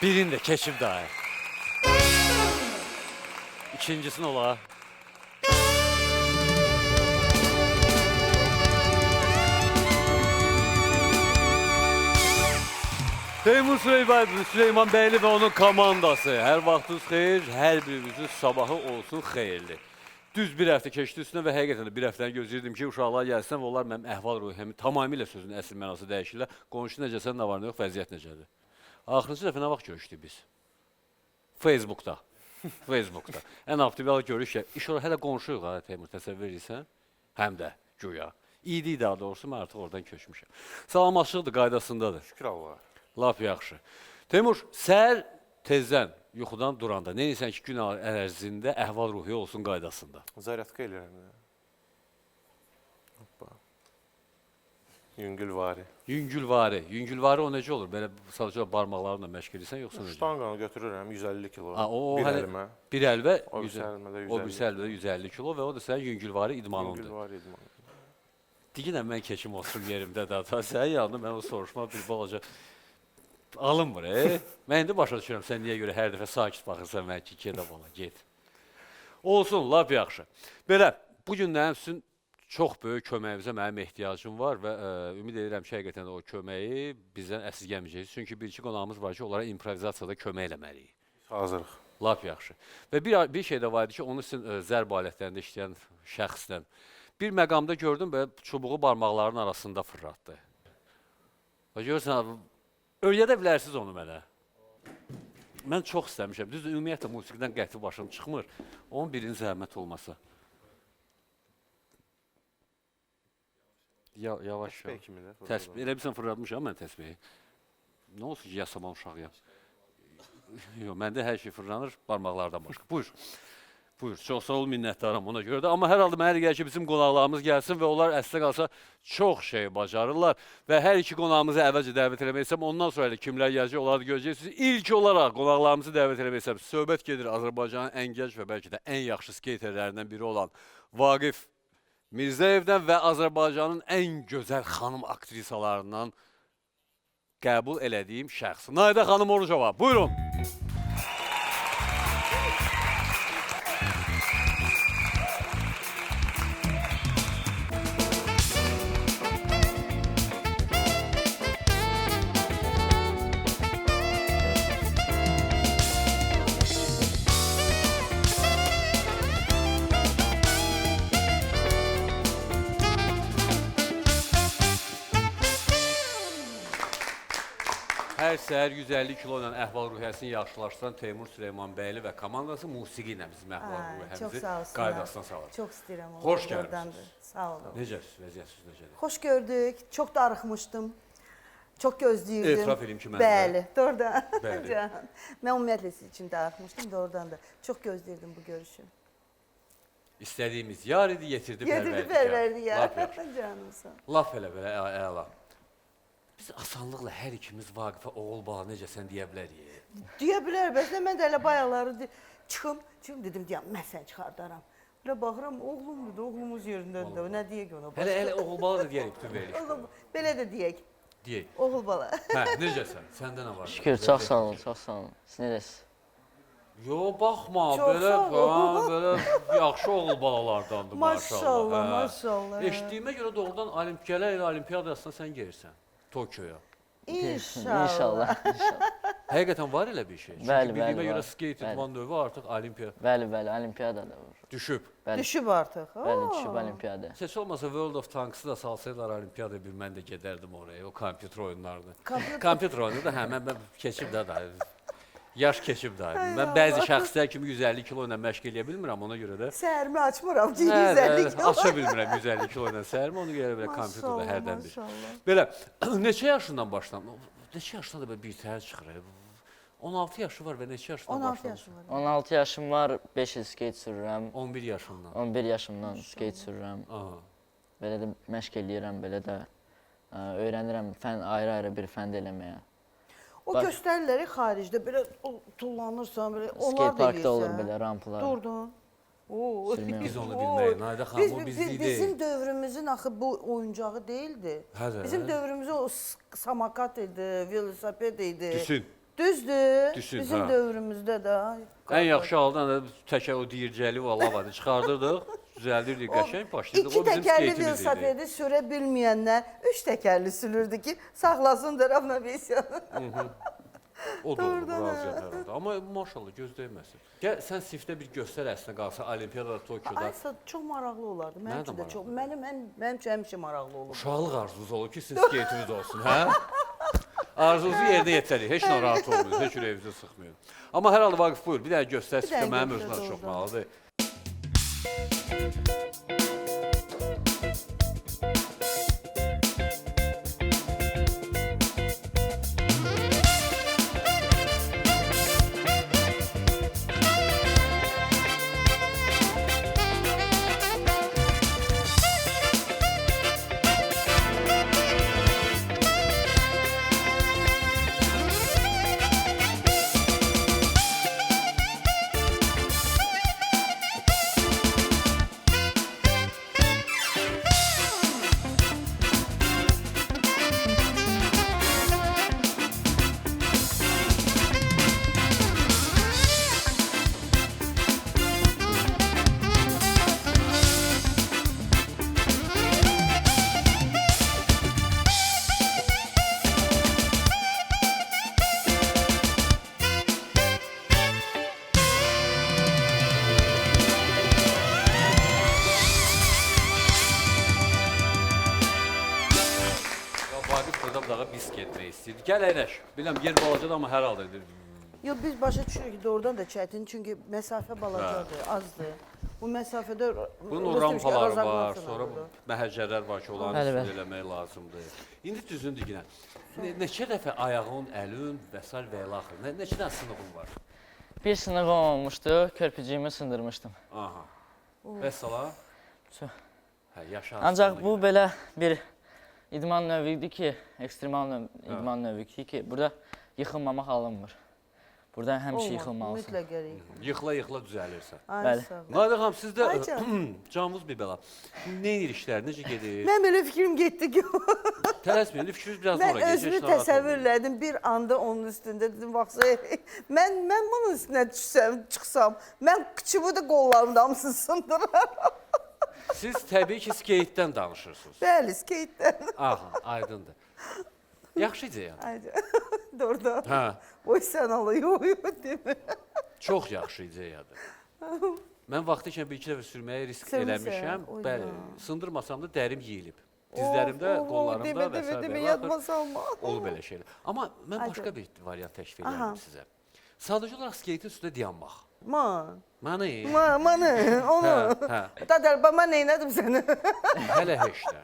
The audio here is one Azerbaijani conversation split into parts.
Birini də keçib daha. İkincisini ola. Teymur Süleyman Bəyli və onun komandası. Hər vaxtınız xeyir, hər birimizin sabahı olsun xeyirli. Düz bir həftə keçdi üstünə və həqiqətən də bir həftəni gözləyirdim ki, uşaqlar gəlsin və onlar mənim əhval-ruhiyyəmi tamamilə sözün əsl mənası dəyişirlər. Qonşu necəsən, nə var, nə yox, vəziyyət necədir? Axırıncı dəfə nə vaxt görüşdük biz? Facebookda. Facebookda. Ən optimal görüş ki, iş olar, hələ qonşuyuq ha, Teymur, təsəvvür edirsən? Həm də, güya. İdi daha doğrusu, mən artıq oradan köçmüşəm. Salamlaşıqdır, qaydasındadır. Şükür Allah. Lap yaxşı. Teymur, səhər tezdən yuxudan duranda, nə edirsən ki, gün ərzində əhval-ruhiyyə olsun qaydasında? Zaryadka eləyirəm. Hoppa. Yüngülvari. Yüngülvari. Yüngülvari o necə olur? Belə sadəcə barmaqlarınla məşq edirsən, yoxsa necə? Ştanqanı götürürəm 150 kilo. Bir əlimə. Bir əlimə, o birisi əlimdə 150 kilo və o da sənin yüngülvari idmanındır. Yüngülvari idmanı. Digənə mən keçim olsun yerimdə də. Sənin yanında mən o soruşma bir balaca alınmır, Mən indi başa düşürəm, sən niyə görə hər dəfə sakit baxırsan, mən ki, gedə bala, get. Olsun, lap yaxşı. Belə, bugündən sizin çox böyük köməyimizə mənim ehtiyacım var və ümid edirəm ki, həqiqətən o köməyi bizdən əsirgəməyəcəyiz. Çünki bir-iki qonağımız var ki, onlara improvizasiyada kömək eləməliyik. Hazırıq. Lap yaxşı. Və bir şey də var idi ki, onu sizin zərb alətlərində işləyən şəxsdən bir məqamda gördüm və çubuğu barmaqlarının arasında fırlatdı. Və görürsən, öyrədə bilərsiniz onu mənə. Mən çox istəmişəm. Düzdür, ümumiyyətlə musiqidən qəti başım çıxmır. Onun birinin zəhmət olmasa. Yavaş. Elə bilsən fırlatmışam mən təsbihi. Nə olsun ki, yasaman uşağıyam. Yox, məndə hər şey fırlanır, barmaqlardan başqa. Buyur. Buyur, çox sağ ol, minnətdaram ona görə də. Amma hər halda mənə gəlir ki, bizim qonaqlarımız gəlsin və onlar əslə qalsa çox şey bacarırlar. Və hər iki qonağımızı əvvəlcə dəvət eləmək istəyəm. Ondan sonra kimlər gələcək, onları da görəcəksiniz. İlk olaraq qonaqlarımızı dəvət eləmək istəyəm. Söhbət gedir Azərbaycanın ən gənc və bəlkə də ən yaxşı skeyterlərindən biri olan Vaqif Mirzəyevdən və Azərbaycanın ən gözəl xanım aktrisalarından qəbul elədiyim şəxs. Naidə xanım Orucova, buyurun. Hər səhər 150 kilo ilə əhval-ruhiyyəsini yaxşılaşdıran Teymur Süleyman Bəyli və komandası musiqi ilə bizim əhval-ruhiyyəmizi qaydasına salır. Çox istəyirəm. Xoş gəldiniz. Sağ olun. Necəsiz, vəziyyətiniz necədir? Xoş gördük. Çox darıxmışdım. Çox gözləyirdim. Etiraf edeyim ki, mən də. Bəli, doğrudan. Bəli. Mən ümumiyyətlə siz üçün darıxmışdım, doğrudan da. Çox gözləyirdim bu görüşü. İstədiyimiz yar idi, yetirdi Pərverdigar. Lap yaxşı. Canımsan. Laf elə, əla. Biz asanlıqla hər ikimiz Vaqifə oğul bala necəsən deyə bilərik. Deyə bilər, bəs mən də elə bayaqları çıxım dedim, deyəm, mən sən çıxardaram. Elə baxıram, oğlumdur da, oğlumuz yerindədir, nə deyək ona? Hələ oğul bala da deyərik bütün verilişdə. Belə də deyək. Deyək. Oğul bala. Hə, necəsən? Səndə nə var? Şükür, çox sağ olun, çox sağ olun. Siz necəsiz? Yo, baxma, belə yaxşı oğul balalardandır, maşallah. Maşallah. Eşitdiyimə görə doğrudan gələ ilə olimpiyadasına sən gelirsən, Tokyoya. İnşallah. Həqiqətən var elə bir şey. Bəli, Çünki bildiyimə bəli, görə var. skate idman növü artıq olimpiyada Bəli, olimpiyadada var. düşüb. Düşüb artıq. Bəli, düşüb olimpiyada. Heç olmasa World of Tanks'ı da salsaydılar olimpiyada bir mən də gedərdim oraya, o kompüter oyunlarını. Kompüter oyunu da hə, mən keçib də da. Yaş keçib də. Mən bəzi şəxslər kimi 150 kilo ilə məşq eləyə bilmirəm, ona görə də. Səhərimi açmıram ki, 150 kilo. Aça bilmirəm 150 kilo ilə səhərimi, ona görə belə kompüterdə hərdən bir. Belə, neçə yaşından başlanır? Neçə yaşında da bir təhər çıxır? 16 yaşı var və neçə yaşından başlanır? 16 yaşım var, 5 il skate sürürəm. 11 yaşından. 11 yaşımdan skate sürürəm. Belə də məşq eləyirəm, belə də öyrənirəm ayrı-ayrı bir fənd eləməyə. O göstəriləri xaricdə belə tullanırsan, belə onlar Skate da eləyirsən. parkda olur belə rampalar. Durdun. Biz onu bilməyik, Naidə xanım, o bizlik deyil. Bizim dövrümüzün axı bu oyuncağı deyildi. Bizim dövrümüzün o samakat idi, velosiped idi. Düşün. Düzdür. Düşün, Bizim ha. dövrümüzdə də. Ən yaxşı halda da təkə o deyircəli və lavadı çıxardırdıq, düzəldirdik qəşəng, başlayırdıq. İki O bizim təkərli skeytimiz idi. velosipedi sürə bilməyənlər üç təkərli sürürdü ki, saxlasındır ravnovesiyanı. O da olur, Doğrudan, razıyam hər halda. Amma maşallah gözdəyməsin. Gəl, sən sifdə bir göstər əslində qalsa Olimpiyada, Tokyoda. Aysa çox maraqlı olardı. Mənə Mənim də üçün də çox. maraqlı. Mənim üçün həmişə maraqlı olub. Uşaqlıq arzunuz olur ki, sizin skeytiniz olsun, hə? Arzunuzu yerinə yetirin, heç narahat olmayın, heç ürəyinizi sıxmayın. Amma hər halda Vaqif buyur, bir dənə göstər sifdə, dənə mənim göstər, özümə çox doğrudan. maraqlıdır. Vaqif burada dağa biz getmək istəyirdi. Gəl əyləş. Biləm yer balacadır amma hər halda edir. Yox, biz başa düşürük ki, doğrudan da çətin, çünki məsafə balacadır, azdır. Bu məsafədə Bunun o rampaları var, sonra məhəccərlər var ki, onların Bəli, üstünü eləmək lazımdır. İndi düzün diginə. Neçə dəfə ayağın, əlin və s. və ilə axır. Neçə dənə sınığın var? Bir sınığım olmuşdu, körpücüyümü sındırmışdım. Aha. Və sala? Çox. Hə, yaşa. Ancaq bu belə bir idman növü idi ki, ekstremal idman növü idi ki, burada yıxılmamaq alınmır. Burada həmişə yıxılmalısın. Mütləq gərək. Yıxıla-yıxıla düzəlirsən. Ay, Bəli. sağ ol. Nadir xanım, sizdə Ay canım. canınız bir belə. Nə edir işlər, necə gedir? Mən belə fikrim getdi ki, Tələsməyin, fikriniz biraz mən sonra gəlir. özümü təsəvvür elədim, bir anda onun üstündə dedim, vaxtsa mən bunun üstünə çıxsam, mən kıçımı da qollarımda hamısını sındıraram. Siz təbii ki, skeytdən danışırsınız. Bəli, skeytdən. Aha, aydındır. Yaxşı ideya. Doğrudan. Hə, Oy sən alıyor, demə. çox yaxşı ideyadır. Mən vaxtı ikən bir iki dəfə sürməyə risk Sürmüsən, eləmişəm. oy Bəli, ya. sındırmasam da dərim yeyilib. Dizlərimdə, qollarımda və s. Demə, yadıma salma. Olub belə şeylər. Amma mən Ay başqa canım. bir variant təklif edirəm sizə. Sadəcə olaraq skeytin üstündə dayanmaq. Manı, onu. hə. Dadar, mən neynədim səni? Hələ heç də.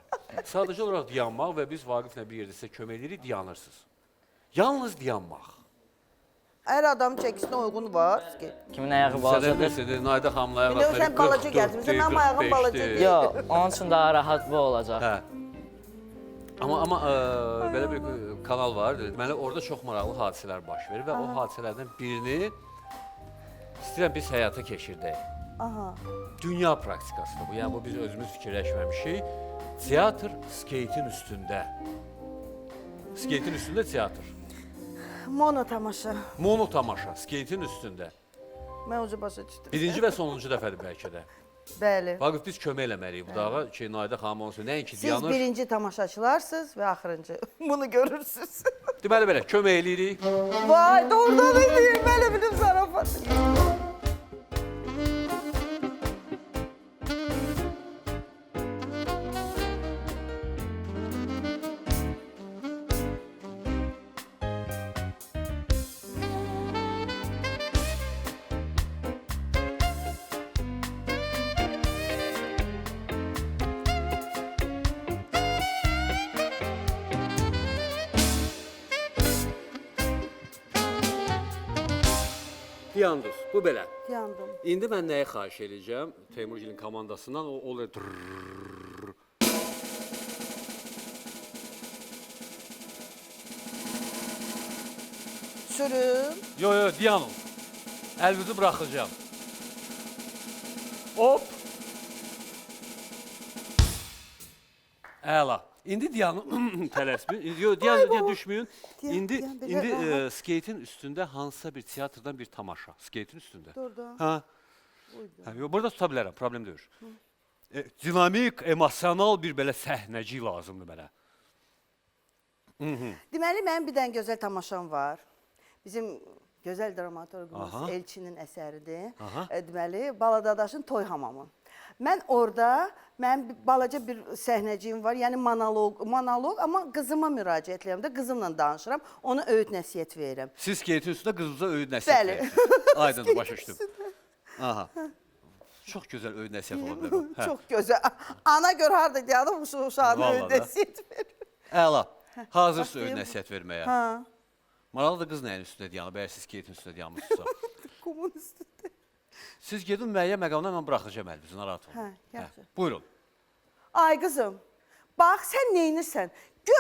Sadəcə olaraq dayanmaq və biz Vaqiflə bir yerdə sizə kömək edirik, dayanırsınız. Yalnız dayanmaq. Hər adam çəkisinə uyğun var. Skeyt. Kimin ayağı Sədə balacadır? bilirsin, Nayda xanımla ayağı Yox, sən balaca gətirmisən, mənim ayağım balaca deyil. Yox, onun üçün daha rahat bu olacaq. Hə. Amma belə bir kanal var. Deməli orada çox maraqlı hadisələr baş verir və o hadisələrdən birini istəyirəm biz həyata keçirdək. Aha. Dünya praktikasıdır bu. Yəni bu biz özümüz fikirləşməmişik. Teatr skeytin üstündə. Skeytin üstündə teatr. Mono tamaşa. Mono tamaşa skeytin üstündə. Mən ucu başa düşdüm. Birinci və sonuncu dəfədir bəlkə də. Bəli. Vaqif biz kömək eləməliyik bu dağa ki, Nayda xanım olsun. Nəinki Siz dayanır. birinci tamaşaçılarsınız və axırıncı. Bunu görürsünüz. Deməli belə kömək eləyirik. Vay, doğrudan edir. Belə bilim zarafat. Yandız. Bu belə. Yandım. İndi mən nəyi xahiş edəcəm? Teymurgilin komandasından o olur. Sürün. Yo, dayanın. Əlinizi buraxacağam. Hop. Əla. İndi Diyanı tələsməyin. Diyan düşməyin. Diyan, İndi Diyan, belə skeytin üstündə hansısa bir teatrdan bir tamaşa. Skeytin üstündə. Doğrudan. Ha. Burada tuta bilərəm, problem deyil. Dinamik, emosional bir belə səhnəci lazımdır mənə. Deməli, mənim bir dənə gözəl tamaşam var. Bizim gözəl dramaturqumuz Aha. Elçinin əsəridir. Aha. Deməli, Baladadaşın Toy Hamamı. Mən orada, mənim balaca bir səhnəciyim var, yəni monoloq, amma qızıma müraciət edirəm də, qızımla danışıram, ona öyüd nəsihət verirəm. Siz skeytin üstündə qızınıza öyüd nəsihət Bəli. verirsiniz. Aydın, başa düşdüm. Aha. Çox gözəl öyüd nəsihət ola bilər o. Hə. Çox gözəl. Ana gör harda deyədim, uşağına Vallahi öyüd də. nəsihət verir. Əla. Hazırsınız başlayım. öyüd nəsihət verməyə. Ha, Maraqlıdır qız nəyin üstündə dayanıb, əgər siz skeytin üstündə dayanmışsınızsa. kumun üstündə. Siz gedin müəyyən məqamda mən buraxacağım əlinizi, narahat olun. Hə, yaxşı. Buyurun. Ay qızım, bax sən neynirsən?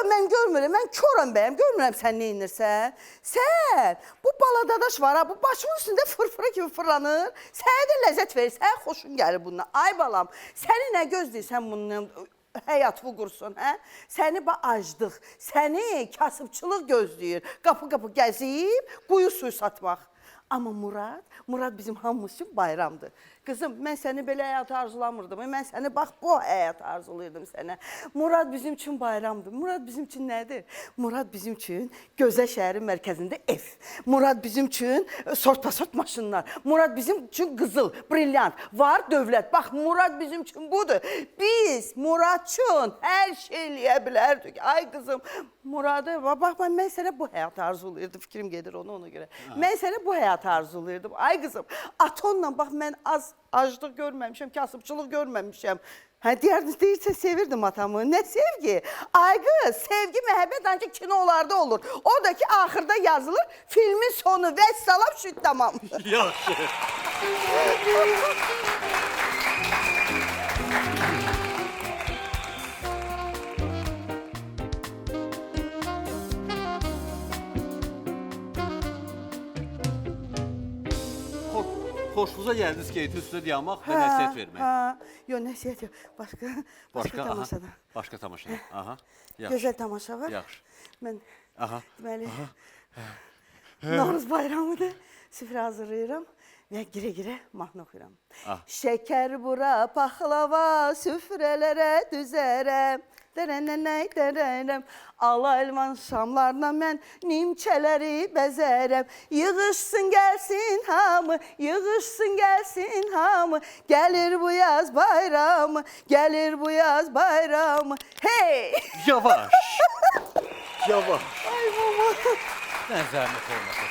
Mən görmürəm, mən körəm bəyəm, görmürəm sən neynirsən. Sən, bu baladadaş var ha, bu başımın üstündə fırfıra kimi fırlanır. Sənə də ləzzət verir, sənə xoşun gəlir bundan. Ay balam, səni nə gözləyirsən bundan? Həyat bu qursun, hə? Səni acdıq, səni kasıbçılıq gözləyir. Qapı-qapı gəzib, quyu suyu satmaq. Amma Murad bizim hamımız üçün bayramdır. Qızım, mən səni belə həyat arzulamırdım. Mən səni bax bu həyat arzulayırdım sənə. Murad bizim üçün bayramdır. Murad bizim üçün nədir? Murad bizim üçün gözəl şəhərin mərkəzində ev. Murad bizim üçün sort-pasort maşınlar. Murad bizim üçün qızıl, brilyant, var dövlət. Bax, Murad bizim üçün budur. Biz Murad üçün hər şey eləyə bilərdik. Ay qızım, Muradı, bax, mən sənə bu həyat arzulayırdım. Fikrim gedir ona görə. Mən sənə bu həyat arzulayırdım. Ay qızım, atonla bax, mən aclıq görməmişəm, kasıbçılıq görməmişəm. Hə, deyirsə sevirdim atamı. Nə sevgi? Ay qız, sevgi, məhəbbət ancaq kinolarda olur. O da ki, axırda yazılır, filmin sonu və salam şüd tamam. Yaxşı. Xoşunuza gəldi skeytin üstündə dayanmaq və nəsihət vermək. Yox, nəsihət yox. Başqa Başqa tamaşada. Başqa tamaşada. Aha. Yaxşı. Gözəl tamaşa var. Yaxşı. Mən Aha. deməli Novruz bayramıdır. Süfrə hazırlayıram və girə-girə mahnı oxuyuram. Şəkər bura, paxlava, süfrələrə düzərəm. Dərənənəy, dərərəm. Alaylan şamlarla mən nimçələri bəzərəm. Yığışsın gəlsin hamı, yığışsın gəlsin hamı. Gəlir bu yaz bayramı, gəlir bu yaz bayramı. Hey! Yavaş. Yavaş. Ay baba. Nə zəhmət olmasa.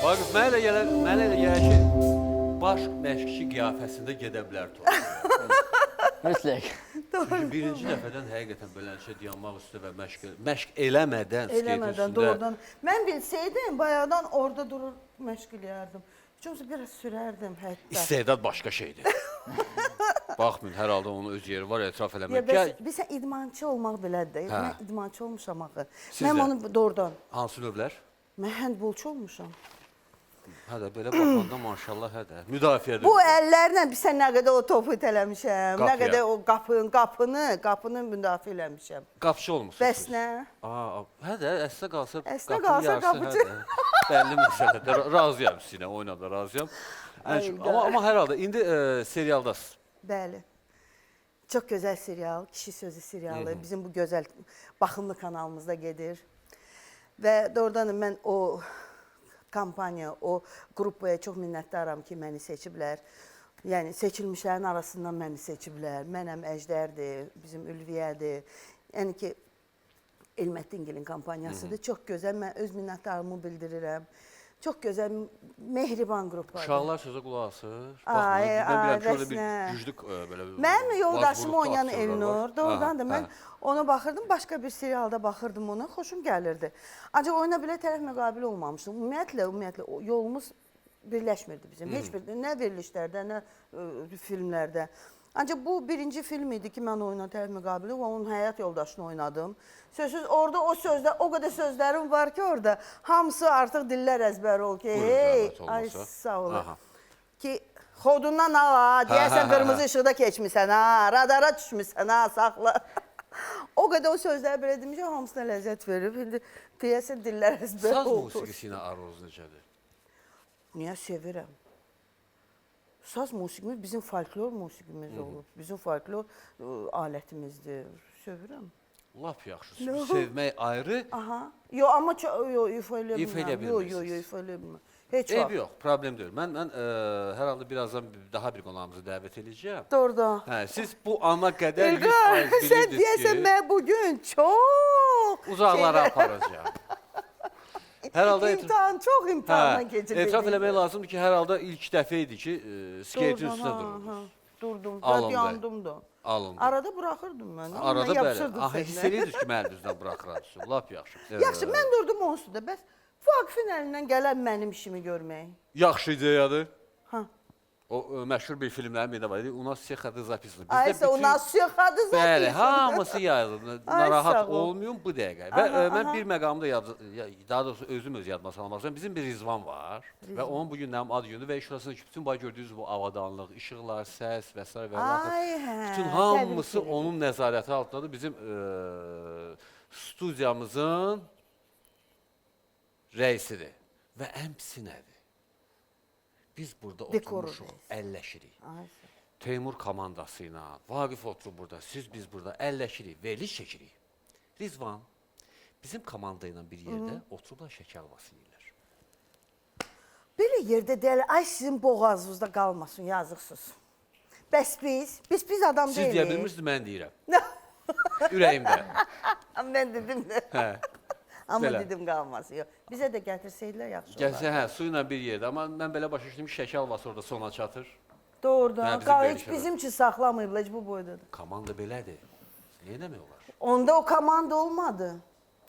Vaqif, mənə elə gəlir ki, baş məşqçi qiyafəsində gedə bilər tor. Mütləq. Çünki birinci dəfədən həqiqətən beləcə dayanmaq üstə və məşq eləmədən skeytin Eləmədən, üstündə. doğrudan. Mən bilsəydim, bayaqdan orada durur məşq eləyərdim. Çünki biraz sürərdim hətta. İstedad başqa şeydir. Baxmayın, hər halda onun öz yeri var, etiraf eləmək. Bilsən, idmançı olmaq belədir. Hə. Mən idmançı olmuşam axı. Siz Mən də? onu doğrudan. Hansı növlər? Mən həndbolçu olmuşam. Hə də, belə baxanda maşallah, hə də. Müdafiədir. Bu əllərlə bilsən nə qədər o topu itələmişəm, nə Qapıya. qədər o qapını müdafiə eləmişəm. Qapıçı olmusunuz. Bəs nə? Hə də, əslə qalsa Əslə qapının qalsa yarısı, qapıçı. hə də. Bəlli məsələdir. Razıyam sizinlə, oynada razıyam. Amma hər halda indi serialdasınız. Bəli. Çox gözəl serial, Kişi Sözü serialı. Bizim bu gözəl baxımlı kanalımızda gedir. Və doğrudan mən o kampaniya, o qrupaya çox minnətdaram ki, məni seçiblər. Yəni, seçilmişlərin arasından məni seçiblər. Mənəm Əjdərdir, bizim Ülviyədir. Yəni ki, Elmətdingilin kampaniyasıdır. Çox gözəl, mən öz minnətdarımı bildirirəm. Çox gözəl, mehriban qrupadır. Uşaqlar sözə qulaq asır. Ay, Baxın, mən bilirəm ki, orada bəs nə? bir güclük belə... Mənim yoldaşım vaz-vurluqda oynayan aktyorlar Elnur, var. doğrudan da Hə, mən hə. ona baxırdım, başqa bir serialda baxırdım ona, xoşum gəlirdi. Ancaq oyuna belə tərəf müqabil olmamışdım. Ümumiyyətlə yolumuz birləşmirdi bizim. Heç bir, nə verilişlərdə, nə filmlərdə. Ancaq bu birinci film idi ki, mən oyuna Tərif müqabili və onun həyat yoldaşını oynadım. Sözsüz orada o sözlər, o qədər sözlərim var ki orada, hamısı artıq dillər əzbəri ol ki, Buyurun, hey, zəhmət ay olmasa. sağ olun. Aha. Ki xodundan al, deyəsən qırmızı işıqda keçmisən ha, radara düşmüsən ha, saxla. O qədər o sözləri belə demiş, hamısına ləzzət verib. İndi deyəsən dillər əzbəri Saz oldu. musiqisi ilə aruz necədir? Niyə sevirəm? Saz musiqimiz bizim folklor musiqimiz olub. Bizim folklor alətimizdir. Sevirəm. Lap yaxşı. Sevmək ayrı, Aha. Yo, amma yo, ifa eləyə İfa edə bilməm. Yo, bilmirsiniz. ifa eləyə bilməm. Heç eyb vaxt. yox, problem deyil. Mən hər halda birazdan daha bir qonağımızı dəvət edəcəyəm. Doğruda. Hə, siz bu ana qədər 100% İlqar, sən bilirdiniz deyəsən ki, mən bugün çox uzaqlara aparacağam. Hər halda çox imtahandan keçirdim. etiraf eləmək lazımdır ki, hər halda ilk dəfə idi ki, skeytin Doğrudan, üstündə ha, durdunuz. ha. Durdum, Alındı. yandım da. Alındı. Arada buraxırdım mən. amma Arada mən belə. yapışırdım Axı hiss səndən. edirdiniz ki, mənim üzdən buraxırsınız. Lap yaxşı. Yaxşı, mən durdum onun üstündə. Bəs Vaqifin əlindən gələn mənim işimi görmək. Yaxşı ideyadır. Ha. O məşhur bir filmlərin birində var idi. U nas всех хаты записаны. Aysə, o nasiyə xadı Bəli, zaten. hamısı yazılır. Ay, Narahat sağ ol. olmayın bu dəqiqə. Və Aha, mən aha. bir məqamda daha doğrusu özüm öz yadıma salmaq istəyirəm. Bizim bir Rizvan var və onun bu gündən ad günü və şurasında ki, bütün gördüyünüz bu avadanlıq, işıqlar, səs və s. və Ay, hə. bütün təbrik hamısı edirəm. onun nəzarəti altındadır. Bizim studiyamızın rəisidir və ən pisi nədir? Biz burada Dekoru oturmuşuq, əlləşirik. Ay, Teymur komandası ilə, Vaqif oturub burada, biz burada əlləşirik, veriliş çəkirik. Rizvan, bizim komanda ilə bir yerdə oturublar şəkər havası yeyirlər. Belə yerdə deyil, ay sizin boğazınızda qalmasın, yazıqsınız. Bəs biz adam Siz deyilik. deyə bilmirsiniz, mən deyirəm. Ürəyimdə. Mən dedim də. Hə. Amma Belə. dedim qalmasın. Yox. Bizə də gətirsəydilər yaxşı olar. Gəlsə, hə, su ilə bir yerdə. Amma mən belə başa düşdüm ki, şəkər havası orada sona çatır. Hə, Doğrudan. bizim Heç verişə bizim üçün saxlamayıblar, heç bu boydadır. Komanda belədir. Niyə demək olar? Onda o komanda olmadı.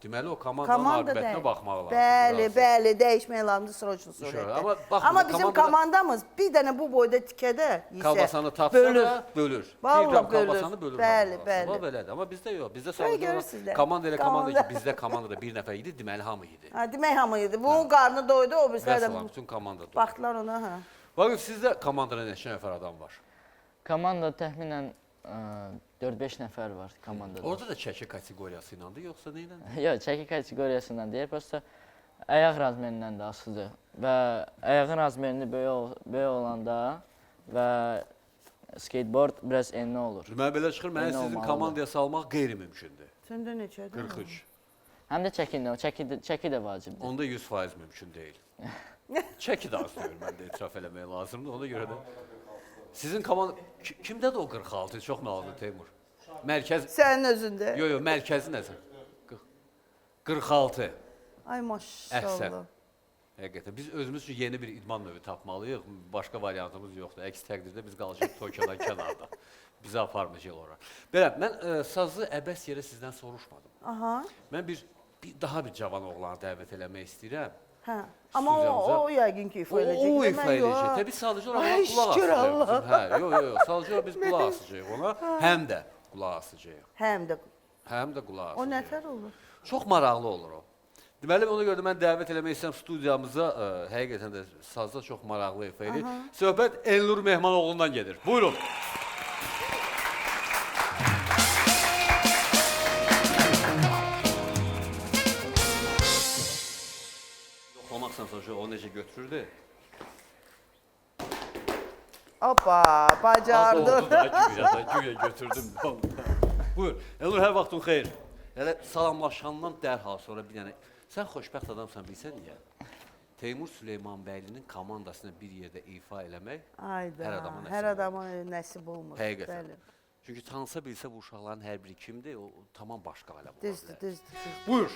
Deməli, o komandanın Komanda aqibətinə deyil. baxmaq lazım. Bəli, bəli, dəyişmək lazımdır sroçun surətdə. Amma baxın, Amma bizim komandada- komandamız bir dənə bu boyda tikədə isə Kalbasanı tapsa da bölür. Vallahi Bir qram bölür. kalbasanı bölür. Bəli, vallahi. bəli. O belədir. Amma bizdə yox. Bizdə görürsüz də. sadəcə komanda elə komanda Komanda. ki, bizdə komandada bir nəfər idi, deməli hamı idi. Ha, demək hamı yedi. Bunun qarnı doydu, o birislər Vəssalam, də bütün komanda. baxdılar ona, hə. Vaqif, sizdə komandada neçə nəfər adam var? Komanda təxminən 4-5 nəfər var komandada. Orada da çəki kateqoriyası ilə yoxsa nə ilə? Yox, çəki kateqoriyasından deyil, prosta ayaq razmerindən də asılıdır. Və ayağın razmerini böyük olanda və skateboard biraz enli olur. Mən belə çıxır, mənə Enli sizin olmalıdır. komandaya salmaq qeyri-mümkündür. Səndə neçədir? 43. Həm də çəki də vacibdir. Onda 100% mümkün deyil. Çəki də az deyil, mən də etiraf eləmək lazımdır. Ona görə də sizin komanda kimdədir o 46? Çox məlumatlı Teymur. Mərkəz Sənin özündə. Yox, mərkəzi nəsə? 46. Ay Əhsən. maşallah. Həqiqətən biz özümüz üçün yeni bir idman növü tapmalıyıq. Başqa variantımız yoxdur. Əks təqdirdə biz qalacağıq Tokyodan kənarda. Bizi aparmayacaq ora. Belə, mən sazı əbəs yerə sizdən soruşmadım. Aha. Mən daha bir cavan oğlanı dəvət eləmək istəyirəm. Hə. Amma o yəqin ki ifa eləyəcək. O Mən ifa yox. eləyəcək. Təbii sadəcə olaraq Ay, qulaq şükür asacağıq. Allah. bizim. Hə, yox, sadəcə olaraq biz qulaq asacağıq ona. Həm də qulaq asacağıq. Həm də qulaq o asacağıq. nətər olur? Çox maraqlı olur o. Deməli, ona görə də mən dəvət eləmək istəyirəm studiyamıza, həqiqətən də sazda çox maraqlı ifa edir. Söhbət Elnur Mehmanoğlu'ndan gedir. Buyurun. Yoxlamaqsan sonra o necə götürürdü? Hoppa, bacardın. Güya götürdüm. Buyur. Elnur, hər vaxtın xeyir. Elə salamlaşandan dərhal sonra bir dənə, sən xoşbəxt adamsan bilsən niyə? Teymur Süleymanbəylinin komandasını bir yerdə ifa eləmək Ayda, hər adama nəsib hər olur. adama nəsib olmur. Həqiqətən. Bəli. Çünki tanısa bilsə bu uşaqların hər biri kimdir, o tamam başqa aləm ola Düzdür, bilər. düzdür. Buyur.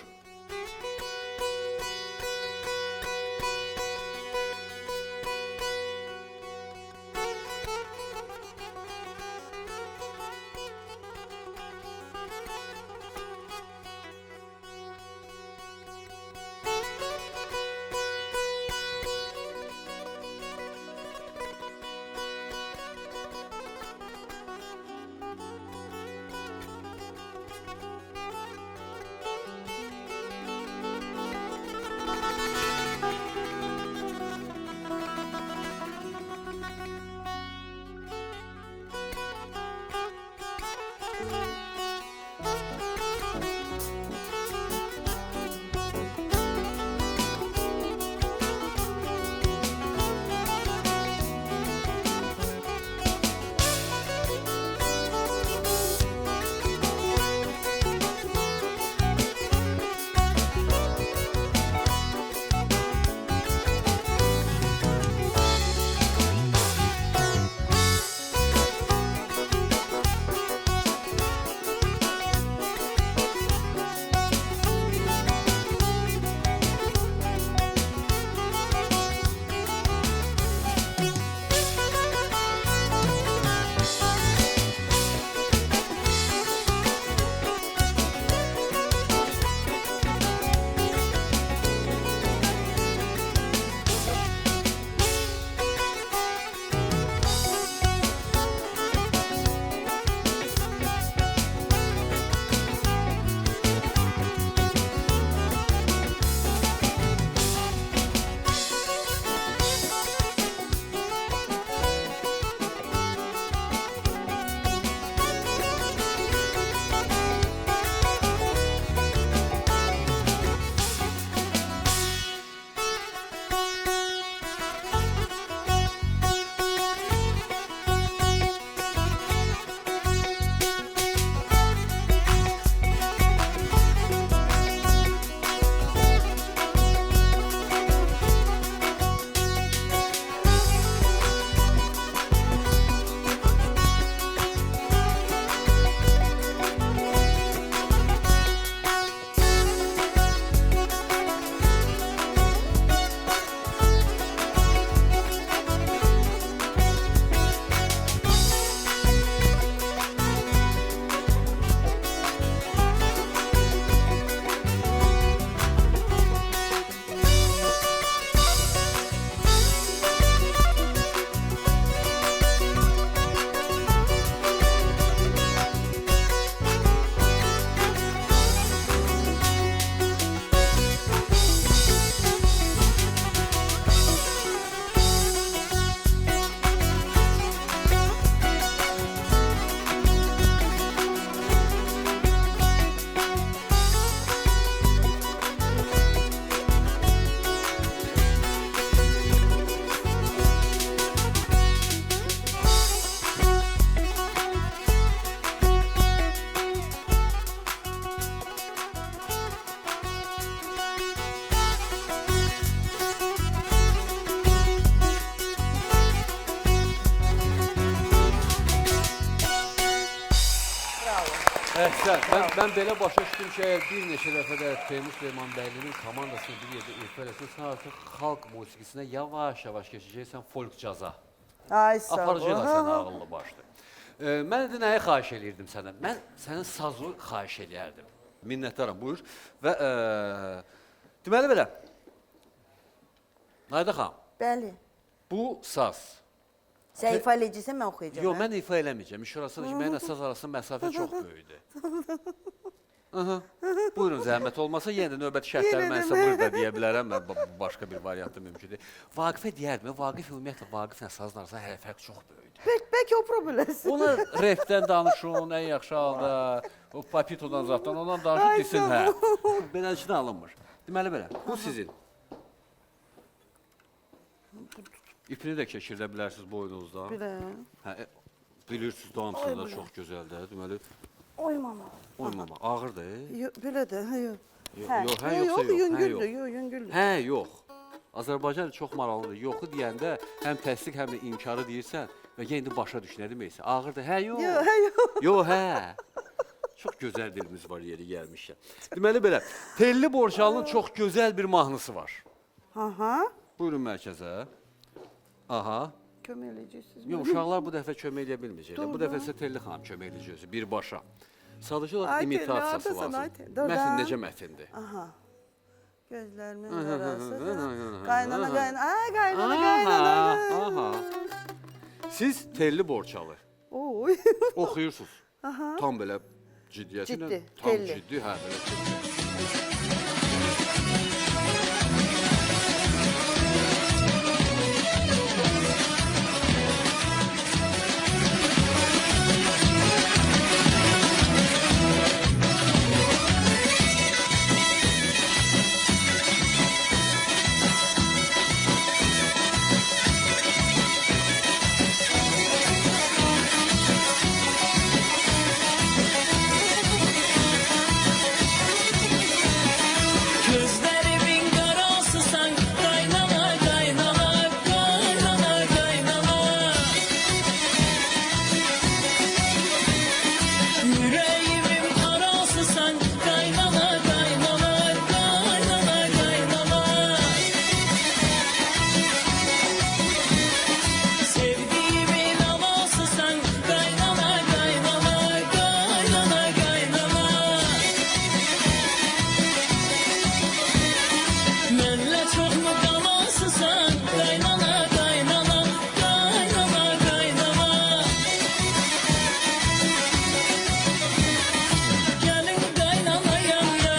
Əhsən, mən belə başa düşdüm ki, əgər bir neçə dəfə də Teymur Süleymanbəylinin komandasını bir yerdə ifa eləsən, sən artıq xalq musiqisinə yavaş-yavaş keçəcəksən folk caza. Ay sağ ol. Aparıcıyla sən ağıllı başdır. Mən də nəyi xahiş eləyirdim səndən? Mən sənin sazı xahiş eləyərdim. Minnətdaram, buyur. Və deməli belə, Nayda xanım, Bəli. bu saz. Sən ifa eləyəcəksən, mən oxuyacağam. Yox, mən ifa eləməyəcəm. İş orasıdır ki, mənlə saz arasında məsafə çox böyükdür. Buyurun, zəhmət olmasa yenə də növbəti şərtləri mən sizə burada deyə bilərəm. Mən başqa bir variantı mümkün deyil. Vaqifə deyərdim, Vaqif ümumiyyətlə Vaqiflə sazın arasında hələ fərq çox böyükdür. Bəlkə o problemləsin. Ona repdən danışın, ən yaxşı halda, o papitodan zaten, ondan danışın, desin hə. Beləliklə alınmır. Deməli belə, bu sizin. İpini də keçirdə bilərsiniz boynunuzda. Biləm. Bilirsiniz, damsınız da çox gözəldir. Deməli, Oymama. oymama, ağırdır. Belə də, yox. Yox, hə, yoxsa yox. Yüngüldür, yüngüldür. Hə, yox. Azərbaycan çox maraqlıdır. Yoxu deyəndə həm təsdiq, həm də inkarı deyirsən və yenə indi başa düş, nə deməksə. Ağırdır, hə, yox. Yox, yox. Yox, hə. Çox gözəl dilimiz var yeri gəlmişkən. Deməli belə, Telli Borçalının çox gözəl bir mahnısı var. Aha. Buyurun mərkəzə. Aha. Kömək eləyəcəksiniz. Yox, uşaqlar bu dəfə kömək eləyə bilməyəcəklər. Bu dəfə isə Telli xanım kömək eləyəcək birbaşa. Sadəcə olaraq Ay, Telli, imitasiyası hardasın, lazım. ay, Telli. Dur, Məsələn, ha. necə mətindir? Aha. Gözlərimin arası. Qaynana, qaynana. Ay, qaynana, qaynana. Aha. Siz Telli Borçalı Oy. oxuyursunuz. Tam belə ciddiyyətlə. Ciddi, Tam Telli. ciddi, hə, belə ciddi. Gözlerimin karası sen kaynana kaynana kaynana kaynana Yüreğimin karası sen kaynana kaynana kaynana kaynana Sevdiğimin havası sen kaynana kaynana kaynana kaynana Mənlə çox mu qalansısan, qaynana, qaynana, qaynana, qaynana Gəlin qaynana yanına,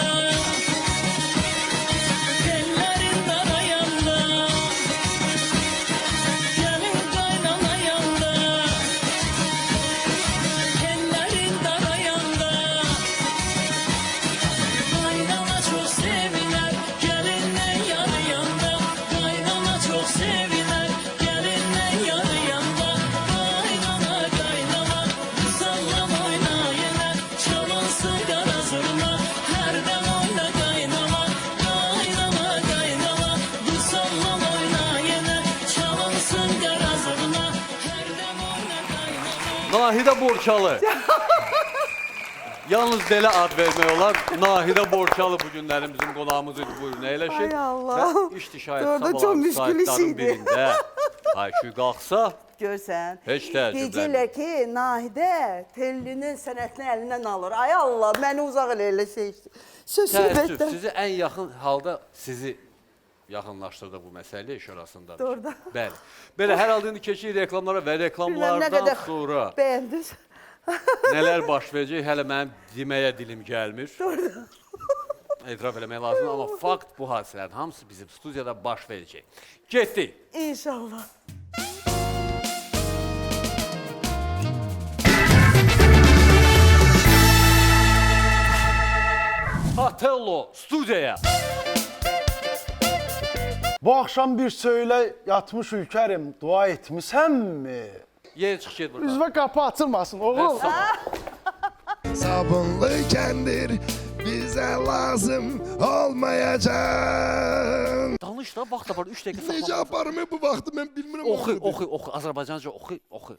tellərin darayanda Gəlin qaynana yanına, tellərin darayanda Qaynana çox sevilər, gəlindən yanı yanda Qaynana çox sevilər, gəlindən yanı yanda Qaynana, qaynana, sallan oyna yenə Çalınsın qara zurna, hərdən oyna qaynana Qaynana, qaynana, sallan oyna yenə Çalınsın qara zurna, hərdən oyna qaynana Nahidə Borçalı. Yalnız belə ad vermək olar. Nahidə Borçalı bu günlərin bizim qonağımız idi. Buyurun, əyləşin. Ay Allah. Və iştişayət Orada çox sabahı müşkül iş saytların idi. birində. Ay şu qalxsa, Görsən. Heç təəccüblənmir. Deyəcəklər ki, Nahidə Tellinin sənətini əlindən alır. Ay Allah, məni uzaq elə şey. Söz təəssüf, söhbətdən. sizi ən yaxın halda sizi yaxınlaşdırdı bu məsələ iş orasında. Doğrudan. Bəli. Belə hər halda indi keçirik reklamlara və Bilməm nə reklamlardan qədər sonra bəyəndiniz. nələr baş verəcək hələ mənim deməyə dilim gəlmir. Etiraf eləmək lazımdır, amma fakt bu hadisələrin hamısı bizim studiyada baş verəcək. Getdik. İnşallah. Patello studiyaya. Bu axşam bir söylə yatmış ülkərim, dua etmisənmi? Yer çıx get buradan. Üzvə qapı açılmasın, oğul. Sabunlu kendir bize lazım olmayacak. Danış da, vaxt da var, 3 dəqiqə Necə saxlamaq. aparım bu vaxtı mən bilmirəm. Oxu, oxu, oxu. Azərbaycanca oxu, oxu.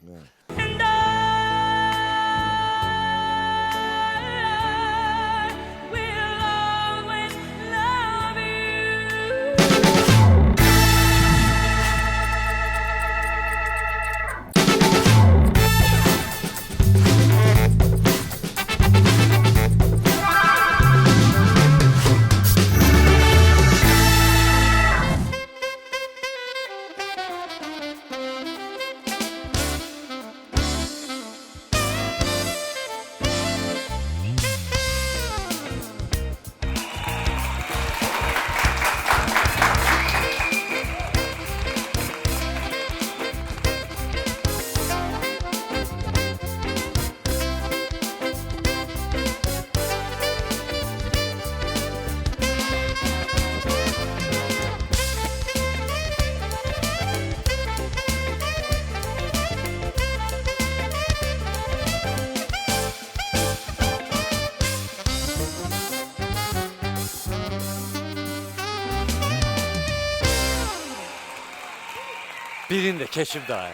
Birini də keçib daha.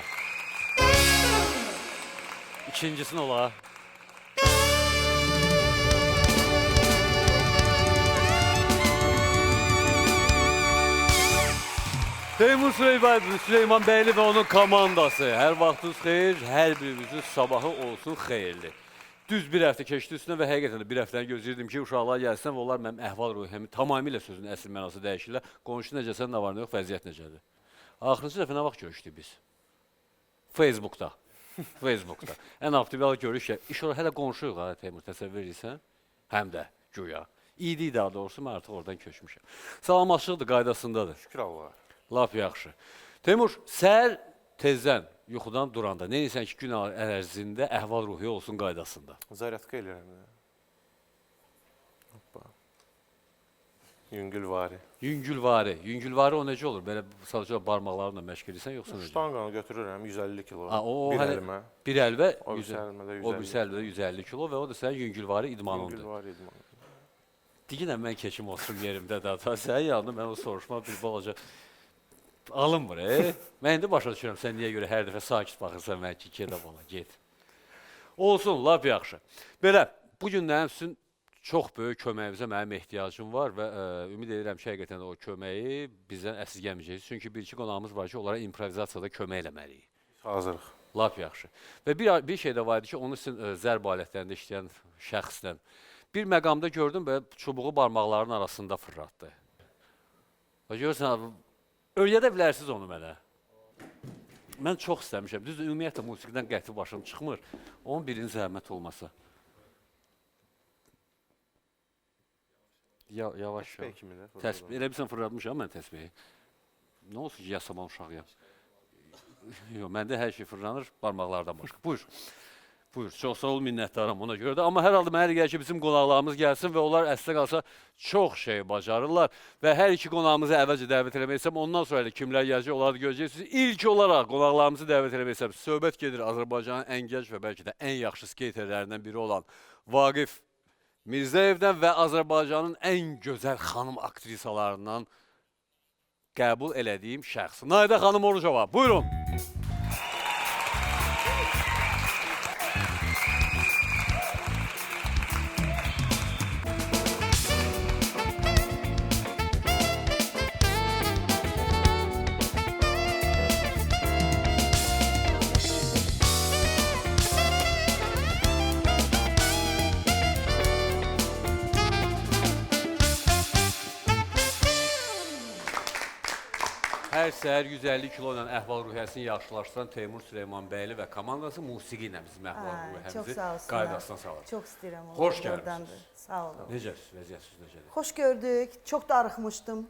İkincisini ola. Teymur Süleyman Bəyli və onun komandası. Hər vaxtınız xeyir, hər birimizin sabahı olsun xeyirli. Düz bir həftə keçdi üstünə və həqiqətən də bir həftəni gözləyirdim ki, uşaqlar gəlsin və onlar mənim əhval-ruhiyyəmi tamamilə sözün əsl mənası dəyişirlər. Qonşu necəsən, nə var, nə yox, vəziyyət necədir? Axırıncı dəfə nə vaxt görüşdük biz? Facebookda. Facebookda. Ən optimal görüş ki, iş olar hələ qonşuyuq ha, Teymur, təsəvvür edirsən? Həm də, güya. İdi daha doğrusu, mən artıq oradan köçmüşəm. Salamlaşıqdır, qaydasındadır. Şükür Allaha. Lap yaxşı. Teymur, səhər tezdən yuxudan duranda, nə edirsən ki, gün ərzində əhval-ruhiyyə olsun qaydasında? Zaryadka eləyirəm. Hoppa. Yüngülvari. Yüngülvari. Yüngülvari o necə olur? Belə sadəcə barmaqlarınla məşq edirsən, yoxsa necə? Ştanqanı götürürəm 150 kilo. Ha, o bir hələ- əlimə. Bir əlbə, O birisi əlimdə o birisi əlbədə 150 kilo və o da sənin yüngülvari idmanındır. Yüngülvari idman. Diginə mən keçim olsun yerimdə də. Sənin yanında mən o soruşma bir balaca alınmır. Mən indi başa düşürəm, sən niyə görə hər dəfə sakit baxırsan mən ki, gedə bala, get. Olsun, lap yaxşı. Belə, bu günlərin sizin çox böyük köməyinizə mənim ehtiyacım var və ümid edirəm ki, həqiqətən də o köməyi bizdən əsirgəməyəcəksiniz. Çünki bir-iki qonağımız var ki, onlara improvizasiyada kömək eləməliyik. Hazırıq. Lap yaxşı. Və bir şey də var idi ki, onu sizin zərb alətlərində işləyən şəxsdən bir məqamda gördüm və çubuğu barmaqlarının arasında fırlatdı. Və görürsən, öyrədə bilərsiniz onu mənə. Mən çox istəmişəm. Düz ümumiyyətlə musiqidən qəti başım çıxmır. Onun birinin zəhmət olmasa. Yavaş. Təsbih kimi də. Təsbih. Elə bilsən fırlatmışam mən təsbihi. Nə olsun ki, yasaman uşağıyam. Yox, məndə hər şey fırlanır, barmaqlardan başqa. Buyur. Buyur, çox sağ ol, minnətdaram ona görə də. Amma hər halda mənə gəlir ki, bizim qonaqlarımız gəlsin və onlar əslə qalsa çox şey bacarırlar. Və hər iki qonağımızı əvvəlcə dəvət eləmək istəyəm. Ondan sonra kimlər gələcək, onları da görəcəksiniz. İlk olaraq qonaqlarımızı dəvət eləmək istəyəm. Söhbət gedir Azərbaycanın ən gənc və bəlkə də ən yaxşı skeyterlərindən biri olan Vaqif Mirzəyevdən və Azərbaycanın ən gözəl xanım aktrisalarından qəbul elədiyim şəxs. Naidə xanım Orucova, buyurun. Hər səhər 150 kilo ilə əhval-ruhiyyəsini yaxşılaşdıran Teymur Süleyman Bəyli və komandası musiqi ilə bizim Çox əhval-ruhiyyəmizi sağ olsunlar. qaydasına salır. Çox istəyirəm. onu, Xoş doğrudandır. gəlmisiniz. Sağ olun. Necəsiz, vəziyyətiniz necədir? Xoş gördük. Çox darıxmışdım.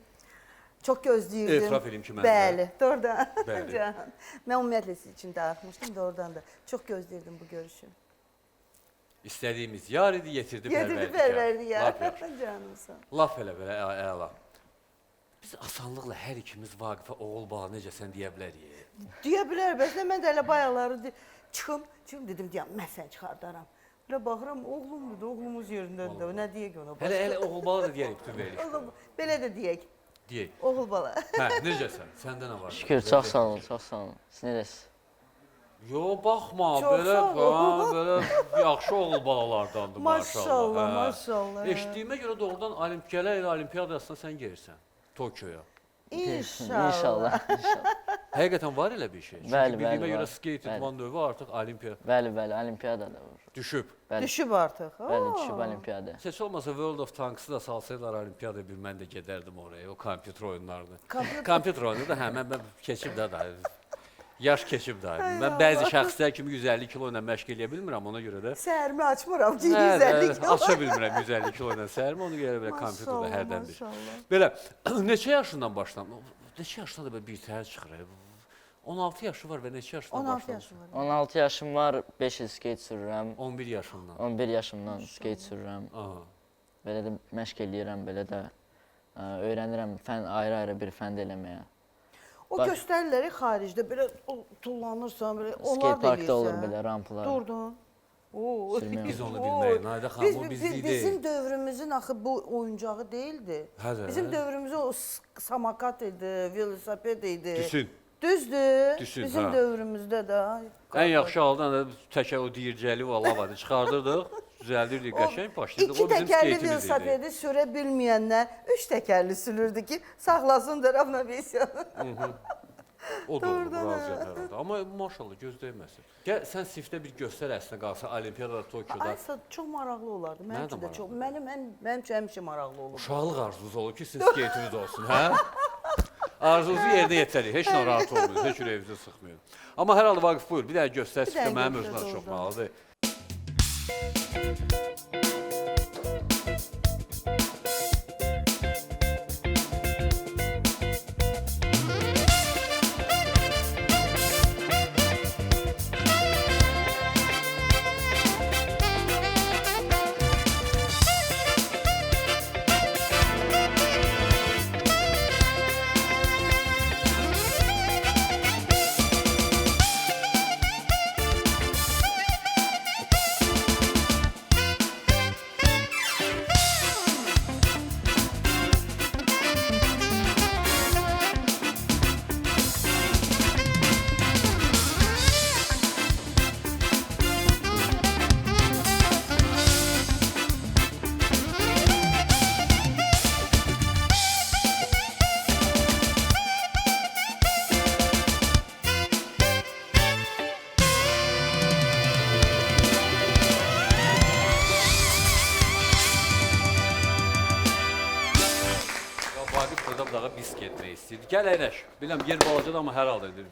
Çox gözləyirdim. Etiraf edeyim ki, mən də. Bəli, doğrudan. Bəli. Can. Mən ümumiyyətlə siz üçün darıxmışdım, doğrudan da. Çox gözləyirdim bu görüşü. İstədiyimiz yar idi, yetirdi Yedirdi pərverdigar. pərverdigar. Lap yaxşı. Canımsın. Laf elə əla. Biz asanlıqla hər ikimiz Vaqifə oğul bala necəsən deyə bilərik. Deyə bilər, bəs mən də elə bayaqları çıxım dedim, deyəm, mən sən çıxardaram. Elə baxıram, oğlumdur da, oğlumuz yerindədir. Nə deyək ona? Hələ oğul bala da deyərik bütün veriş. Oğlum, belə də deyək. Deyək. Oğul bala. Hə, necəsən? Səndə nə var? Şükür, çox sağ olun, çox sağ olun. Siz necəsiz? Yo, baxma, Çox belə, sağ ol. belə yaxşı oğul balalardandır maşallah. Maşallah, maşallah. Eşitdiyimə görə doğrudan olimpiyadasına sən gelirsən Tokyoya. İnşallah. İnşallah, inşallah. Həqiqətən var elə bir şey. Çünki Bəli, bildiyimə bəli, görə var. skate Bəli. idman növü artıq olimpiya Bəli, olimpiyada da var. düşüb. Bəli, Düşüb artıq. bəli, düşüb olimpiyada. Heç olmasa World of Tanks'ı da salsaydılar olimpiyada bir mən də gedərdim oraya, o kompüter oyunlarını. Kompüter oyunu da hə, mən keçib də da. Yaş keçib də. Mən bəzi şəxslər kimi 150 kilo ilə məşq eləyə bilmirəm, ona görə də. Səhərimi açmıram ki, Hə, 150 kilo. aça bilmirəm 150 kilo ilə səhərimi, ona görə belə kompüterdə hərdən bir. Maşallah. Belə, neçə yaşından başlandı? Neçə yaşında da belə bir təhər çıxır? 16 yaşı var və neçə yaşından 16 başlandı? yaşım var. 16 yaşım var, 5 il skate sürürəm. 11 yaşından. 11 yaşımdan skate sürürəm. Aha. Belə də məşq eləyirəm, belə də öyrənirəm ayrı-ayrı bir fənd eləməyə. O göstəriləri xaricdə belə tullanırsan, belə onlar Skate da parkda olur eləyirsən. belə rampalar. Durdun. Oo. Sürməyə Biz onu bilməyik, Naidə xanım, o bizlik Bizim deyil. dövrümüzün axı bu oyuncağı değildi. Hə də. Bizim dövrümüzün o samakat idi, velosiped idi. Düşün. Düzdür. Düşün, Bizim ha. dövrümüzdə də. Ən yaxşı halda da təkə o deyircəli o lavadı çıxardırdıq, düzəldirdik qəşəng başlayırdıq. İki O bizim təkərli skeytimiz idi. velosipedi sürə bilməyənlər üç təkərli sürürdü ki, saxlasındır Ravnovesiyanı. O da olur, razıyam hər halda. Amma maşallah gözdəyməsin. Gəl, sən sifdə bir göstər əslində qalsa Olimpiyada, Tokyoda. Aysa çox maraqlı olardı. Mənim Mənə də üçün də çox. maraqlı. Mənim üçün həmişə maraqlı olub. Uşaqlıq arzunuz olur ki, sizin skeytiniz olsun, hə? Arzunuzu yerinə yetirin. Heç narahat olmayın, heç ürəyinizi sıxmayın. Amma hər halda Vaqif buyur, bir dənə göstər sifdə dənə mənim göstər özümə çox orada. maraqlıdır. Vaqif burada dağa biz getmək istəyir. Gəl əyləş. Biləm yer balacadır amma hər halda edir.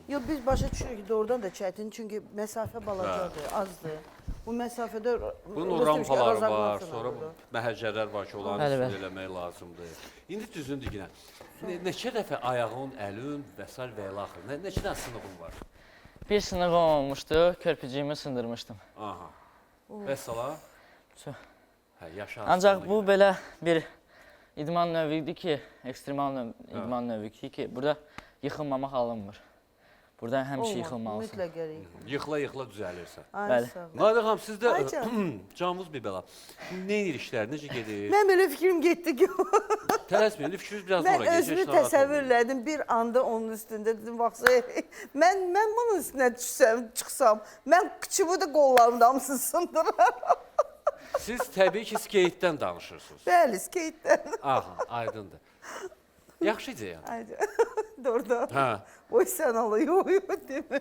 Yox, biz başa düşürük ki, doğrudan da çətin, çünki məsafə balacadır, azdır. Bu məsafədə Bunun o rampaları var, sonra məhəccərlər var ki, onların Bəli, üstünü eləmək lazımdır. İndi düzün diginə. Neçə dəfə ayağın, əlin və s. və ilə axır. Neçə dənə sınığın var? Bir sınığım olmuşdu, körpücüyümü sındırmışdım. Aha. Və sala? Çox. Hə, yaşa. Ancaq bu belə bir idman növü idi ki, ekstremal idman növü idi ki, burada yıxılmamaq alınmır. Burada həmişə yıxılmalısın. Mütləq gərək. Yıxıla-yıxıla düzəlirsən. Ay, Bəli. sağ ol. Nadir xanım, sizdə Ay canım. canınız bir belə. Nə edir işlər, necə gedir? Mən belə fikrim getdi ki, Tələsməyin, fikriniz biraz mən sonra geçir. özümü təsəvvür elədim, bir anda onun üstündə dedim, vaxtsa mən bunun üstünə çıxsam, mən kıçımı da qollarımda hamısını sındıraram. Siz təbii ki, skeytdən danışırsınız. Bəli, skeytdən. Aha, aydındır. Yaxşı ideya. Haydi, doğrudan. Hə, Oy sən alıyor, demə.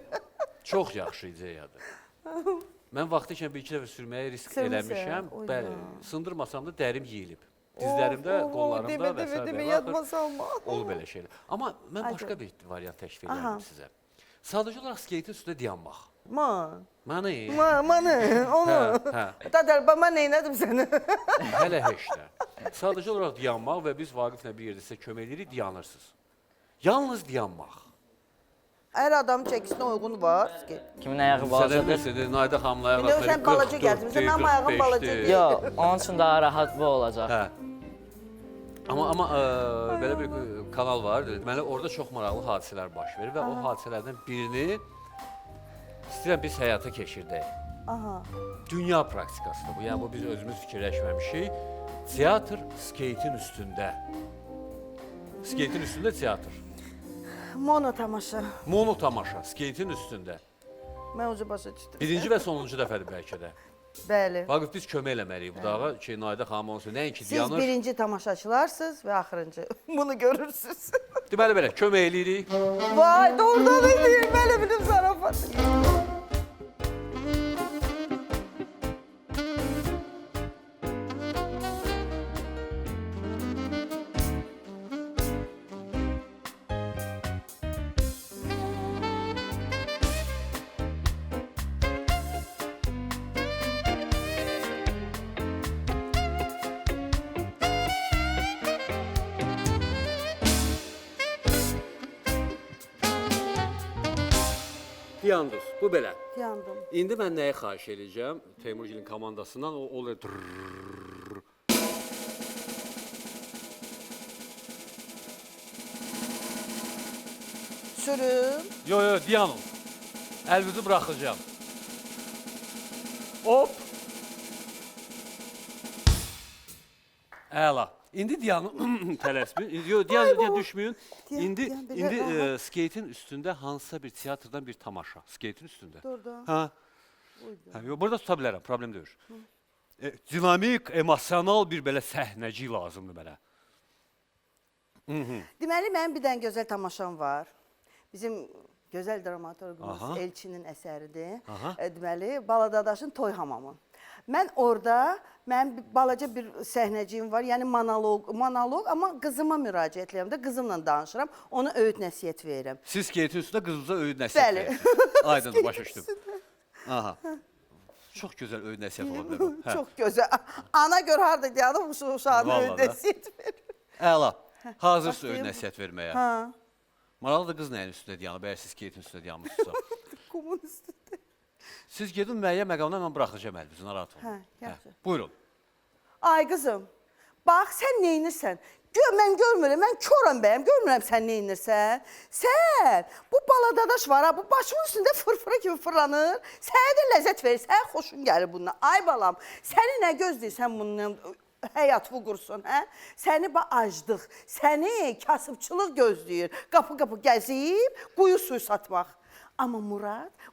çox yaxşı ideyadır. Mən vaxtı ikən bir iki dəfə sürməyə risk Sürmüsən, eləmişəm. oy Bəli, ya. sındırmasam da dərim yeyilib. Dizlərimdə, qollarımda və s. Demə, yadıma salma. Olub belə şeylər. Amma mən Haydi. başqa bir variant təklif Aha. edirəm sizə. Sadəcə olaraq skeytin üstündə dayanmaq. Manı, Məni? onu. Hə. Dadar, baba neylədim səni? Hələ heç də. Sadəcə olaraq dayanmaq və biz Vaqiflə bir yerdə sizə kömək edirik, dayanırsınız. Yalnız dayanmaq. Hər adamın çəkisinə uyğun var. skeyt. Kimin ayağı Sənə balacadır? bilirsən, Nayda xanımla ayağı Yox, sən balaca gətirmisən, mənim ayağım balaca deyil. Yox, onun üçün daha rahat bu olacaq. Hə. Amma belə bir kanal var. Deməli orada çox maraqlı hadisələr baş verir və o hadisələrdən birini istəyirəm biz həyata keçirdək. Aha. Dünya praktikasıdır bu. Yəni bu biz özümüz fikirləşməmişik. Teatr skeytin üstündə. Skeytin üstündə teatr. Mono tamaşa. Mono tamaşa skeytin üstündə. Mən ucu başa düşdüm. Birinci və sonuncu dəfədir bəlkə də. Bəli. Vaqif biz kömək eləməliyik bu dağa ki, Nayda xanım olsun. Nəinki Siz dayanır. birinci tamaşaçılarsınız və axırıncı. Bunu görürsünüz. Deməli belə kömək eləyirik. Vay, doğrudan edir. Belə bilim zarafat. Yandız. Bu belə. Yandım. İndi mən nəyi xahiş edəcəm? Teymurgilin komandasından o olur. Sürün. Yo, dayanın. Əlinizi buraxacağam. Hop. Əla. İndi Diyanı tələsməyin. Yox, Diyan düşməyin. Diyan, İndi Diyan, belə, skeytin üstündə hansısa bir teatrdan bir tamaşa. Skeytin üstündə. Doğrudan. Ha. Yox, burada tuta bilərəm, problem deyil. Dinamik, emosional bir belə səhnəci lazımdır mənə. Deməli, mənim bir dənə gözəl tamaşam var. Bizim gözəl dramaturqumuz Aha. Elçinin əsəridir. Aha. Deməli, Baladadaşın Toy Hamamı. Mən orada, mənim balaca bir səhnəciyim var, yəni monoloq, amma qızıma müraciət edirəm də, qızımla danışıram, ona öyüd nəsihət verirəm. Siz skeytin üstündə qızınıza öyüd nəsihət Bəli. verirsiniz. Aydın, başa düşdüm. Aha. Çox gözəl öyüd nəsihət ola bilər o. Hə. Çox gözəl. Ana gör harda deyədim, uşağına Vallahi öyüd də. nəsihət verir. Əla. Hazırsınız başlayım. öyüd nəsihət verməyə. Ha, Maraqlıdır qız nəyin üstündə dayanıb, əgər siz skeytin üstündə dayanmışsınızsa. kumun üstündə. Siz gedin müəyyən məqamda mən buraxacağım əlinizi, narahat olun. Hə, yaxşı. Buyurun. Ay qızım, bax sən neynirsən? Mən görmürəm, mən koram bəyəm, görmürəm sən neynirsən. Sən, bu baladadaş var ha, bu başımın üstündə fırfıra kimi fırlanır. Sənə də ləzzət verir, sənə xoşun gəlir bundan. Ay balam, səni nə gözləyirsən bundan? Həyat bu qursun, hə? Səni acdıq, səni kasıbçılıq gözləyir. Qapı-qapı gəzib, quyu suyu satmaq. Amma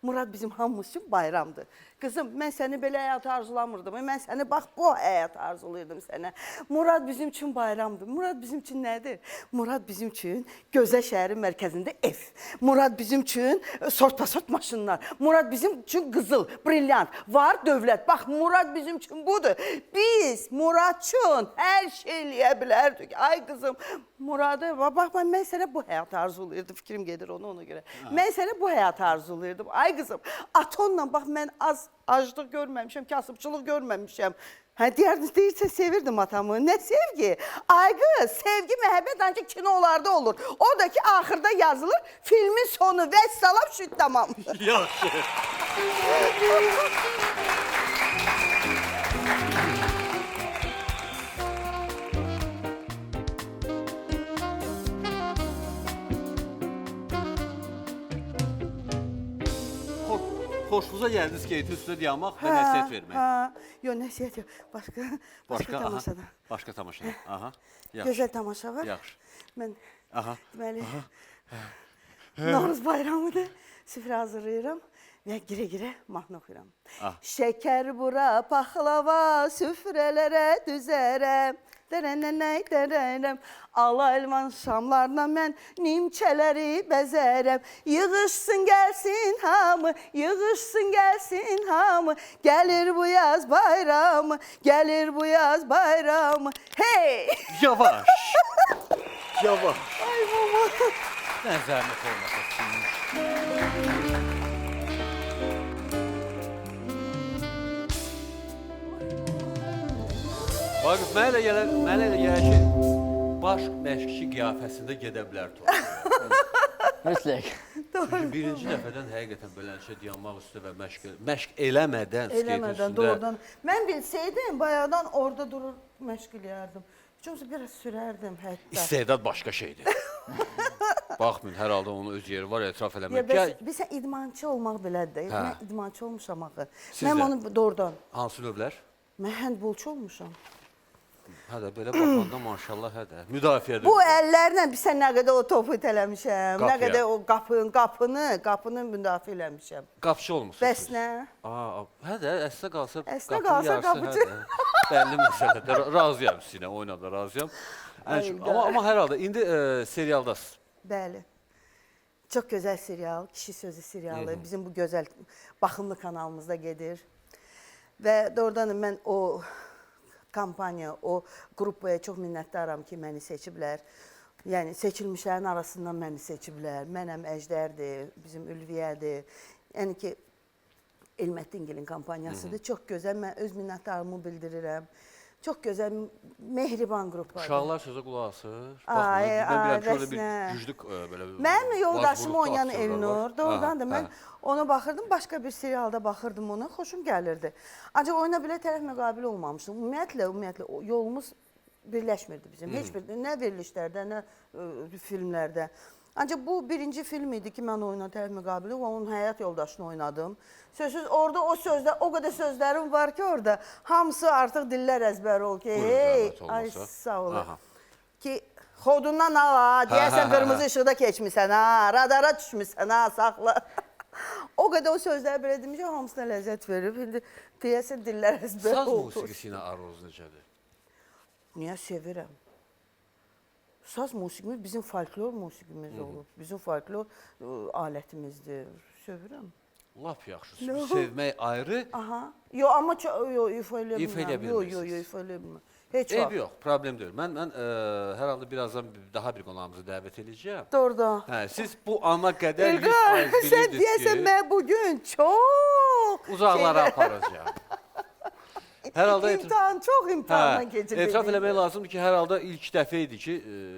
Murad bizim hamımız üçün bayramdır. Qızım, mən səni belə həyat arzulamırdım. Mən səni bax bu həyat arzulayırdım sənə. Murad bizim üçün bayramdır. Murad bizim üçün nədir? Murad bizim üçün gözəl şəhərin mərkəzində ev. Murad bizim üçün sort-pasort maşınlar. Murad bizim üçün qızıl, brilyant, var dövlət. Bax, Murad bizim üçün budur. Biz Murad üçün hər şey eləyə bilərdik. Ay qızım, Muradı, bax, mən sənə bu həyat arzulayırdım. Fikrim gedir ona görə. Mən sənə bu həyat arzulayırdım. Ay qızım, atonla bax, mən aclıq görməmişəm, kasıbçılıq görməmişəm. Hə, deyirsə sevirdim atamı. Nə sevgi? Ay qız, sevgi, məhəbbət ancaq kinolarda olur. O da ki, axırda yazılır, filmin sonu və salam şüd tamam. Yaxşı. Xoşunuza gəldi skeytin üstündə dayanmaq və nəsihət vermək. Yox, nəsihət yox. Başqa Başqa tamaşada. Başqa tamaşada. Aha. Yaxşı. Gözəl tamaşa var. Yaxşı. Mən Aha. deməli Novruz bayramıdır. Süfrə hazırlayıram və girə-girə mahnı oxuyuram. Şəkər bura, paxlava, süfrələrə düzərəm. Dərənənəy, dərərəm. Alaylan şamlarla mən nimçələri bəzərəm. Yığışsın gəlsin hamı, yığışsın gəlsin hamı. Gəlir bu yaz bayramı, gəlir bu yaz bayramı. Hey! Yavaş. Yavaş. Ay baba. Nəzərli forması silmiş. Bax, mənə elə gəlir ki, baş məşqçi qiyafəsində gedə bilər tor. Mütləq. Çünki birinci dəfədən həqiqətən belənçə dayanmaq üstə və məşq eləmədən skeytin Eləmədən, üstündə. doğrudan. Mən bilsəydim, bayaqdan orada durur məşq eləyərdim. Çünki biraz sürərdim hətta. İstedad başqa şeydir. Baxmayın, hər halda onun öz yeri var, etiraf eləmək. Bilsən, idmançı olmaq belədir. Hə. Mən idmançı olmuşam axı. Siz Mən də? onu doğrudan. Hansı növlər? Mən həndbolçu olmuşam. Hə də, belə baxanda maşallah, hə də. Müdafiədir. Bu əllərlə bilsən nə qədər o topu itələmişəm, nə Qapıya. qədər o qapını müdafiə eləmişəm. Qapıçı olmusunuz. Bəs nə? Hə də, əslə qalsa Əslə qapının qalsa yarısı, qapıçı. hə də. Bəlli məsələdir. Razıyam sizinlə, oynada razıyam. Amma hər halda indi serialdasınız. Bəli. Çox gözəl serial, Kişi Sözü serialı. Bizim bu gözəl baxımlı kanalımızda gedir. Və doğrudan mən o kampaniya, o qrupaya çox minnətdaram ki, məni seçiblər. Yəni, seçilmişlərin arasından məni seçiblər. Mənəm Əjdərdir, bizim Ülviyədir. Yəni ki, Elməddingilin kampaniyasıdır. Çox gözəl, mən öz minnətdarımı bildirirəm. Çox gözəl, mehriban qrupadır. Uşaqlar sözə qulaq asır. Ay, Baxın, mən bilirəm ki, orada bəs bir nə? güclük belə Mənim yoldaşım vaz-vuruzda oynayan aktyorlar var. Elnur, doğrudan da Aha, mən aha. ona baxırdım, başqa bir serialda baxırdım ona, xoşum gəlirdi. Ancaq oyuna belə tərəf müqabil olmamışdım. Ümumiyyətlə yolumuz birləşmirdi bizim. Heç bir, nə verilişlərdə, nə filmlərdə. Ancaq bu birinci film idi ki, mən oynadım Tərif müqabili və onun həyat yoldaşını oynadım. Sözsüz orada o sözlər, o qədər sözlərim var ki orada, hamısı artıq dillər əzbəri ol ki, Buyurun, hey, zəhmət ay olmasa. sağ olun. Aha. Ki xodundan ala, deyəsən qırmızı işıqda keçmisən ha, radara düşmüsən ha, saxla. O qədər o sözləri belə demişəm, hamısına ləzzət verib. İndi deyəsən dillər əzbəri Saz oldu. musiqisi ilə aruz necədir? Niyə sevirəm? Saz musiqimiz bizim folklor musiqimiz olub. Bizim folklor alətimizdir. Sevirəm. Lap yaxşı. Sevmək ayrı, Aha. Yo, amma yo, ifa eləyə İfa edə bilmirəm. Yo, bilmirsiniz. ifa eləyə bilmirəm. Heç eyb vaxt. yox, problem deyil. Mən hər halda birazdan daha bir qonağımızı dəvət edəcəyəm. Doğruda. Hə, siz bu ana qədər 100% İlqar, sən bilirdiniz deyəsən ki, mən bugün çox uzaqlara aparacağam. Hər halda çox imtahandan keçirdim. etiraf eləmək lazımdır ki, hər halda ilk dəfə idi ki,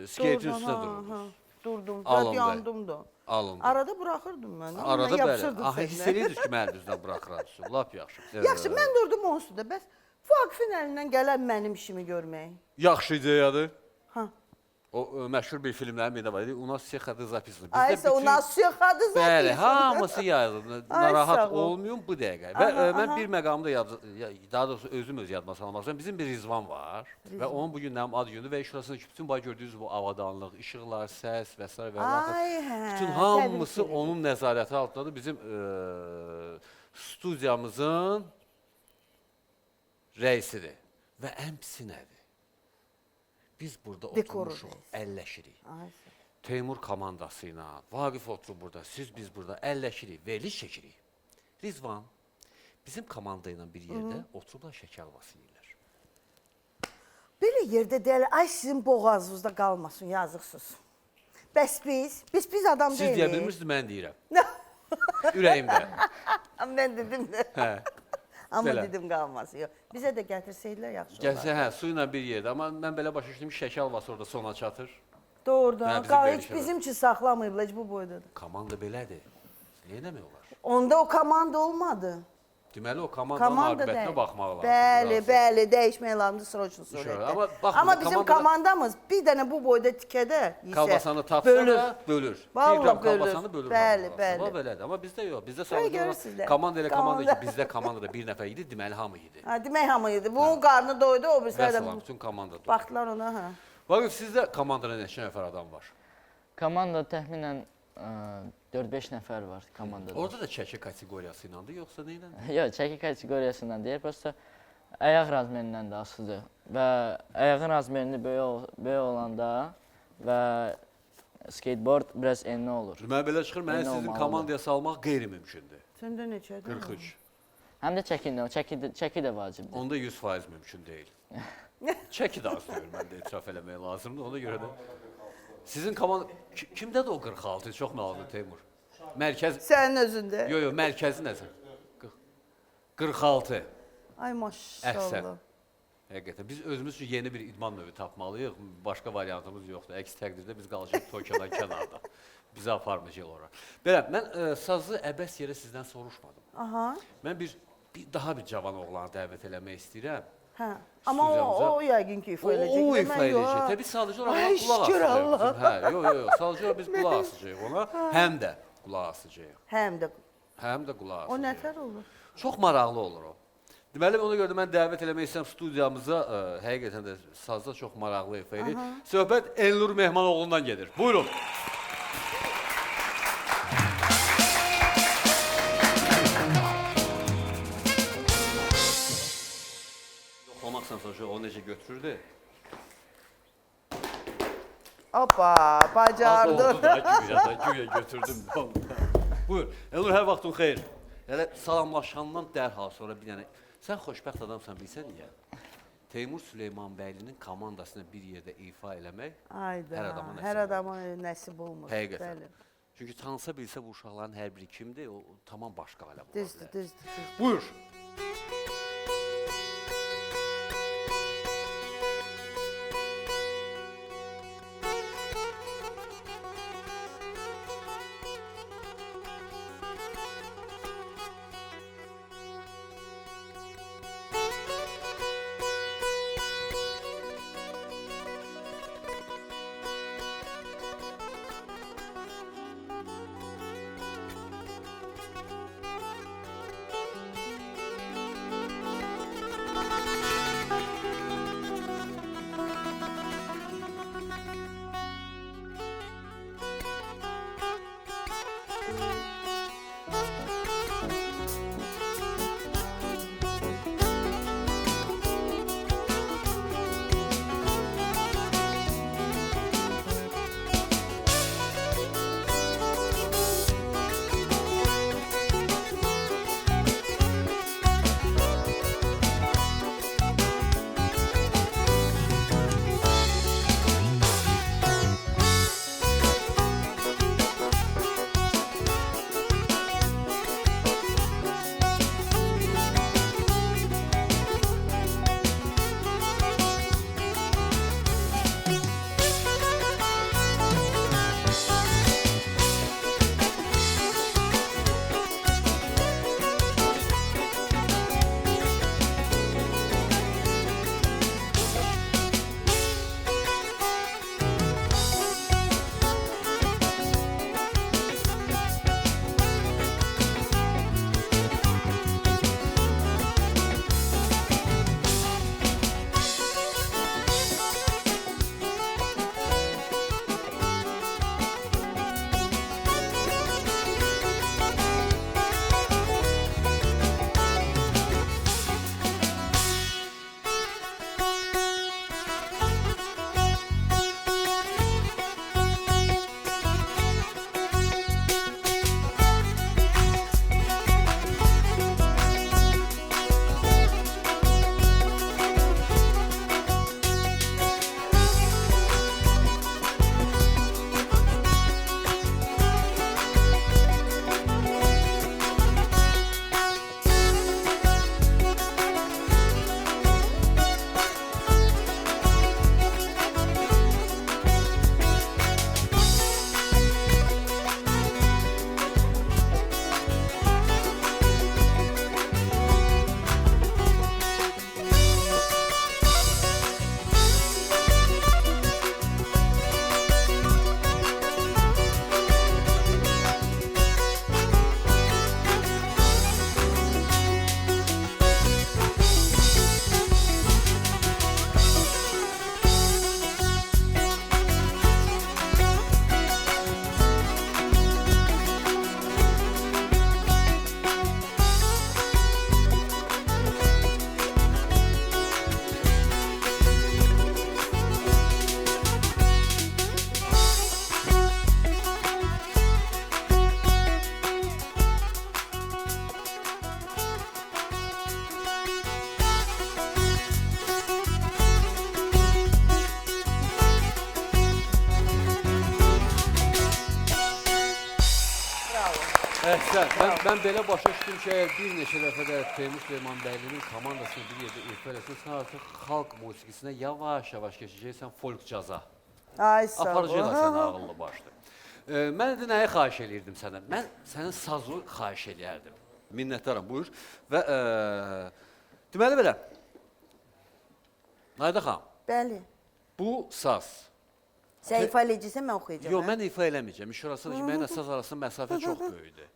skeytin Doğrudan, üstünə ha, durdunuz. ha. Durdum, Alındı. yandım da. Alındı. Arada buraxırdım mən. amma Arada mən bəli. yapışırdım Axı hiss səndən. edirdiniz ki, mənim üzdən buraxırsınız. Lap yaxşı. Yaxşı, mən durdum onun üstündə. Bəs Vaqifin əlindən gələn mənim işimi görmək. Yaxşı ideyadır. Ha. O məşhur bir filmlərin birində var idi. U nas всех хаты записаны. Aysə, o nasiyə xadı Bəli, zaten. hamısı yazılır. Ay, Narahat sağ ol. olmayın bu dəqiqə. Və Aha, mən aha. bir məqamda daha doğrusu özüm öz yadıma salmaq istəyirəm. Bizim bir Rizvan var və onun bu gündən ad günü və şurasında ki, bütün gördüyünüz bu avadanlıq, işıqlar, səs və s. və Ay, hə. bütün təbii hamısı ki. onun nəzarəti altındadır. Bizim studiyamızın rəisidir və ən pisi nədir? Biz burada Dekoru oturmuşuq, əlləşirik. Ay, Teymur komandası ilə, Vaqif oturub burada, biz burada əlləşirik, veriliş çəkirik. Rizvan, bizim komanda ilə bir yerdə oturublar şəkər havası yeyirlər. Belə yerdə deyil, ay sizin boğazınızda qalmasın, yazıqsınız. Bəs biz adam Siz deyilik. deyə bilmirsiniz, mən deyirəm. Ürəyimdə. Mən dedim də. Hə. Amma Belə. dedim qalmasın. Yox. Bizə də gətirsəydilər yaxşı olar. Gəlsə, hə, su ilə bir yerdə. Amma mən belə başa düşdüm ki, şəkər havası orada sona çatır. Hə, Doğrudan. bizim Heç verişə bizim üçün saxlamayıblar, heç bu boydadır. Komanda belədir. Niyə eləmək olar? Onda o komanda olmadı. Deməli, o komandanın Komanda aqibətinə deyil. baxmaq lazım. Bəli, bəli, dəyişmək lazımdır sroçun surətdə. Amma baxın, Amma bizim komandada- komandamız bir dənə bu boyda tikədə isə Kalbasanı tapsa da bölür. Vallahi Bir qram bölür. kalbasanı bölür. Bəli, vallahi. bəli. O belədir. Amma bizdə yox. Bizdə görürsüz də. sadəcə komanda elə komanda Komanda. ki, bizdə komandada bir nəfər idi, deməli hamı idi. Ha, demək hamı yedi. Bunun qarnı doydu, o birislər Vəssalam, də bütün komanda. baxdılar ona, hə. Vaqif, sizdə komandada neçə nəfər adam var? Komanda təxminən 4-5 nəfər var komandada. Orada da çəki kateqoriyası ilədir, yoxsa nə ilə? Yox, çəki kateqoriyasından deyil, prosta ayaq razmerindən də asılıdır. Və ayağın razmerini böyük olanda və skateboard biraz enli olur. Mən belə çıxır, mənə Enli sizin olmalıdır. komandaya salmaq qeyri-mümkündür. Səndə neçədir? 43. Həm də çəki də vacibdir. Onda 100% mümkün deyil. Çəki də az deyil, mən də etiraf eləmək lazımdır. Ona görə də sizin komanda kimdədir o 46? Çox məlumatlı Teymur. Mərkəz Sənin özündə. Yox, mərkəzi nəsə? 46. Ay Əhsən. maşallah. Həqiqətən biz özümüz üçün yeni bir idman növü tapmalıyıq. Başqa variantımız yoxdur. Əks təqdirdə biz qalacağıq Tokyodan kənarda. Bizi aparmayacaq ora. Belə, mən sazı əbəs yerə sizdən soruşmadım. Aha. Mən daha bir cavan oğlanı dəvət eləmək istəyirəm. Hə. Amma o yəqin ki ifa eləyəcək. O Demək ifa yox, eləyəcək. ha. Təbii sadəcə olaraq Ay, qulaq şükür asacağıq. Allah. bizim. Hə, yox, sadəcə olaraq biz qulaq asacağıq ona. Həm də qulaq asacağıq. Həm də qulaq o asacağıq. nətər olur? Çox maraqlı olur o. Deməli, ona görə də mən dəvət eləmək istəyirəm studiyamıza, həqiqətən də sazda çox maraqlı ifa edir. Söhbət Elnur Mehmanoğlu'ndan gedir. Buyurun. Yoxlamaqsan sonra o necə götürürdü? Hoppa, bacardın. Oldu da, güya götürdüm. Buyur, Elnur, hər vaxtın xeyir. Elə salamlaşandan dərhal sonra bir dənə, sən xoşbəxt adamsan bilsən niyə? Teymur Süleymanbəylinin komandasını bir yerdə ifa eləmək Ayda, hər adama nəsib hər olur. adama nəsib olmur. Həqiqətən. Bəli. Çünki tanısa bilsə bu uşaqların hər biri kimdir, o tamam başqa aləm ola Düzdür, bilər. düzdür. Buyur. Ben belə başa düşdüm ki, əgər bir neçə dəfə də Teymur Süleymanbəylinin komandasını bir yerdə ifa eləsən, sən artıq xalq musiqisinə yavaş-yavaş keçəcəksən folk caza. Ay sağ ol. Aparıcıyla sən ağıllı başdır. Mən də nəyi xahiş eləyirdim səndən? Mən sənin sazı xahiş eləyərdim. Minnətdaram, buyur. Və deməli belə, Nayda xanım, Bəli. bu saz. Sən ifa eləyəcəksən, mən oxuyacağam. Yox, mən ifa eləməyəcəm. İş orasıdır ki, mənlə saz arasında məsafə çox böyükdür.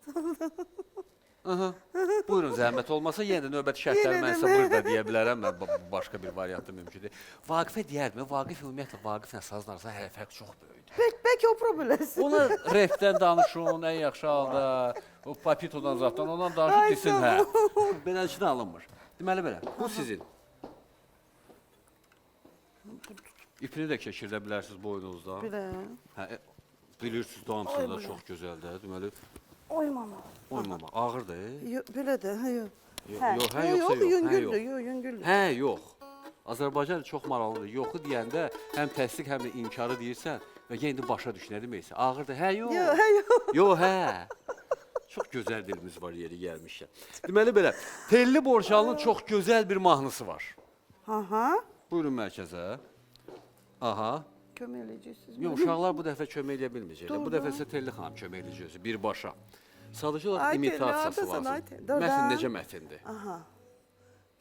Buyurun, zəhmət olmasa yenə də növbəti şərtləri mən sizə burada deyə bilərəm. Mən başqa bir variantı mümkündür. Vaqifə deyərdim, Vaqif ümumiyyətlə Vaqiflə sazın arasında hələ fərq çox böyükdür. Bəlkə o problemləsin. Ona repdən danışın, ən yaxşı halda, o papitodan zaten, ondan danışın, desin hə. Beləliklə alınmır. Deməli belə, bu sizin. İpini də keçirdə bilərsiniz boynunuzda. Bilirəm. Bilirsiniz, damsınız da çox gözəldir. Deməli, Oy mama. oymama, ağırdır. Belə də, yox. Yox, hə, yoxsa yox. Yüngüldür, yüngüldür. Hə, yox. Azərbaycan çox maraqlıdır. Yoxu deyəndə həm təsdiq, həm də inkarı deyirsən və indi başa düş, nə deməksə. Ağırdır, hə, yox. Yox, yox. Yox, hə. Çox gözəl dilimiz var yeri gəlmişkən. Deməli belə, Telli Borçalının çox gözəl bir mahnısı var. Aha. Buyurun mərkəzə. Aha. Kömək eləyəcəksiniz. Yox, uşaqlar bu dəfə kömək eləyə bilməyəcəklər. Bu dəfə isə Telli xanım kömək eləyəcək birbaşa. Sadəcə olaraq Ay, Telli, imitasiyası hardasın, lazım. ay, Telli. Dur, Məsələn, da. necə mətindir? Aha.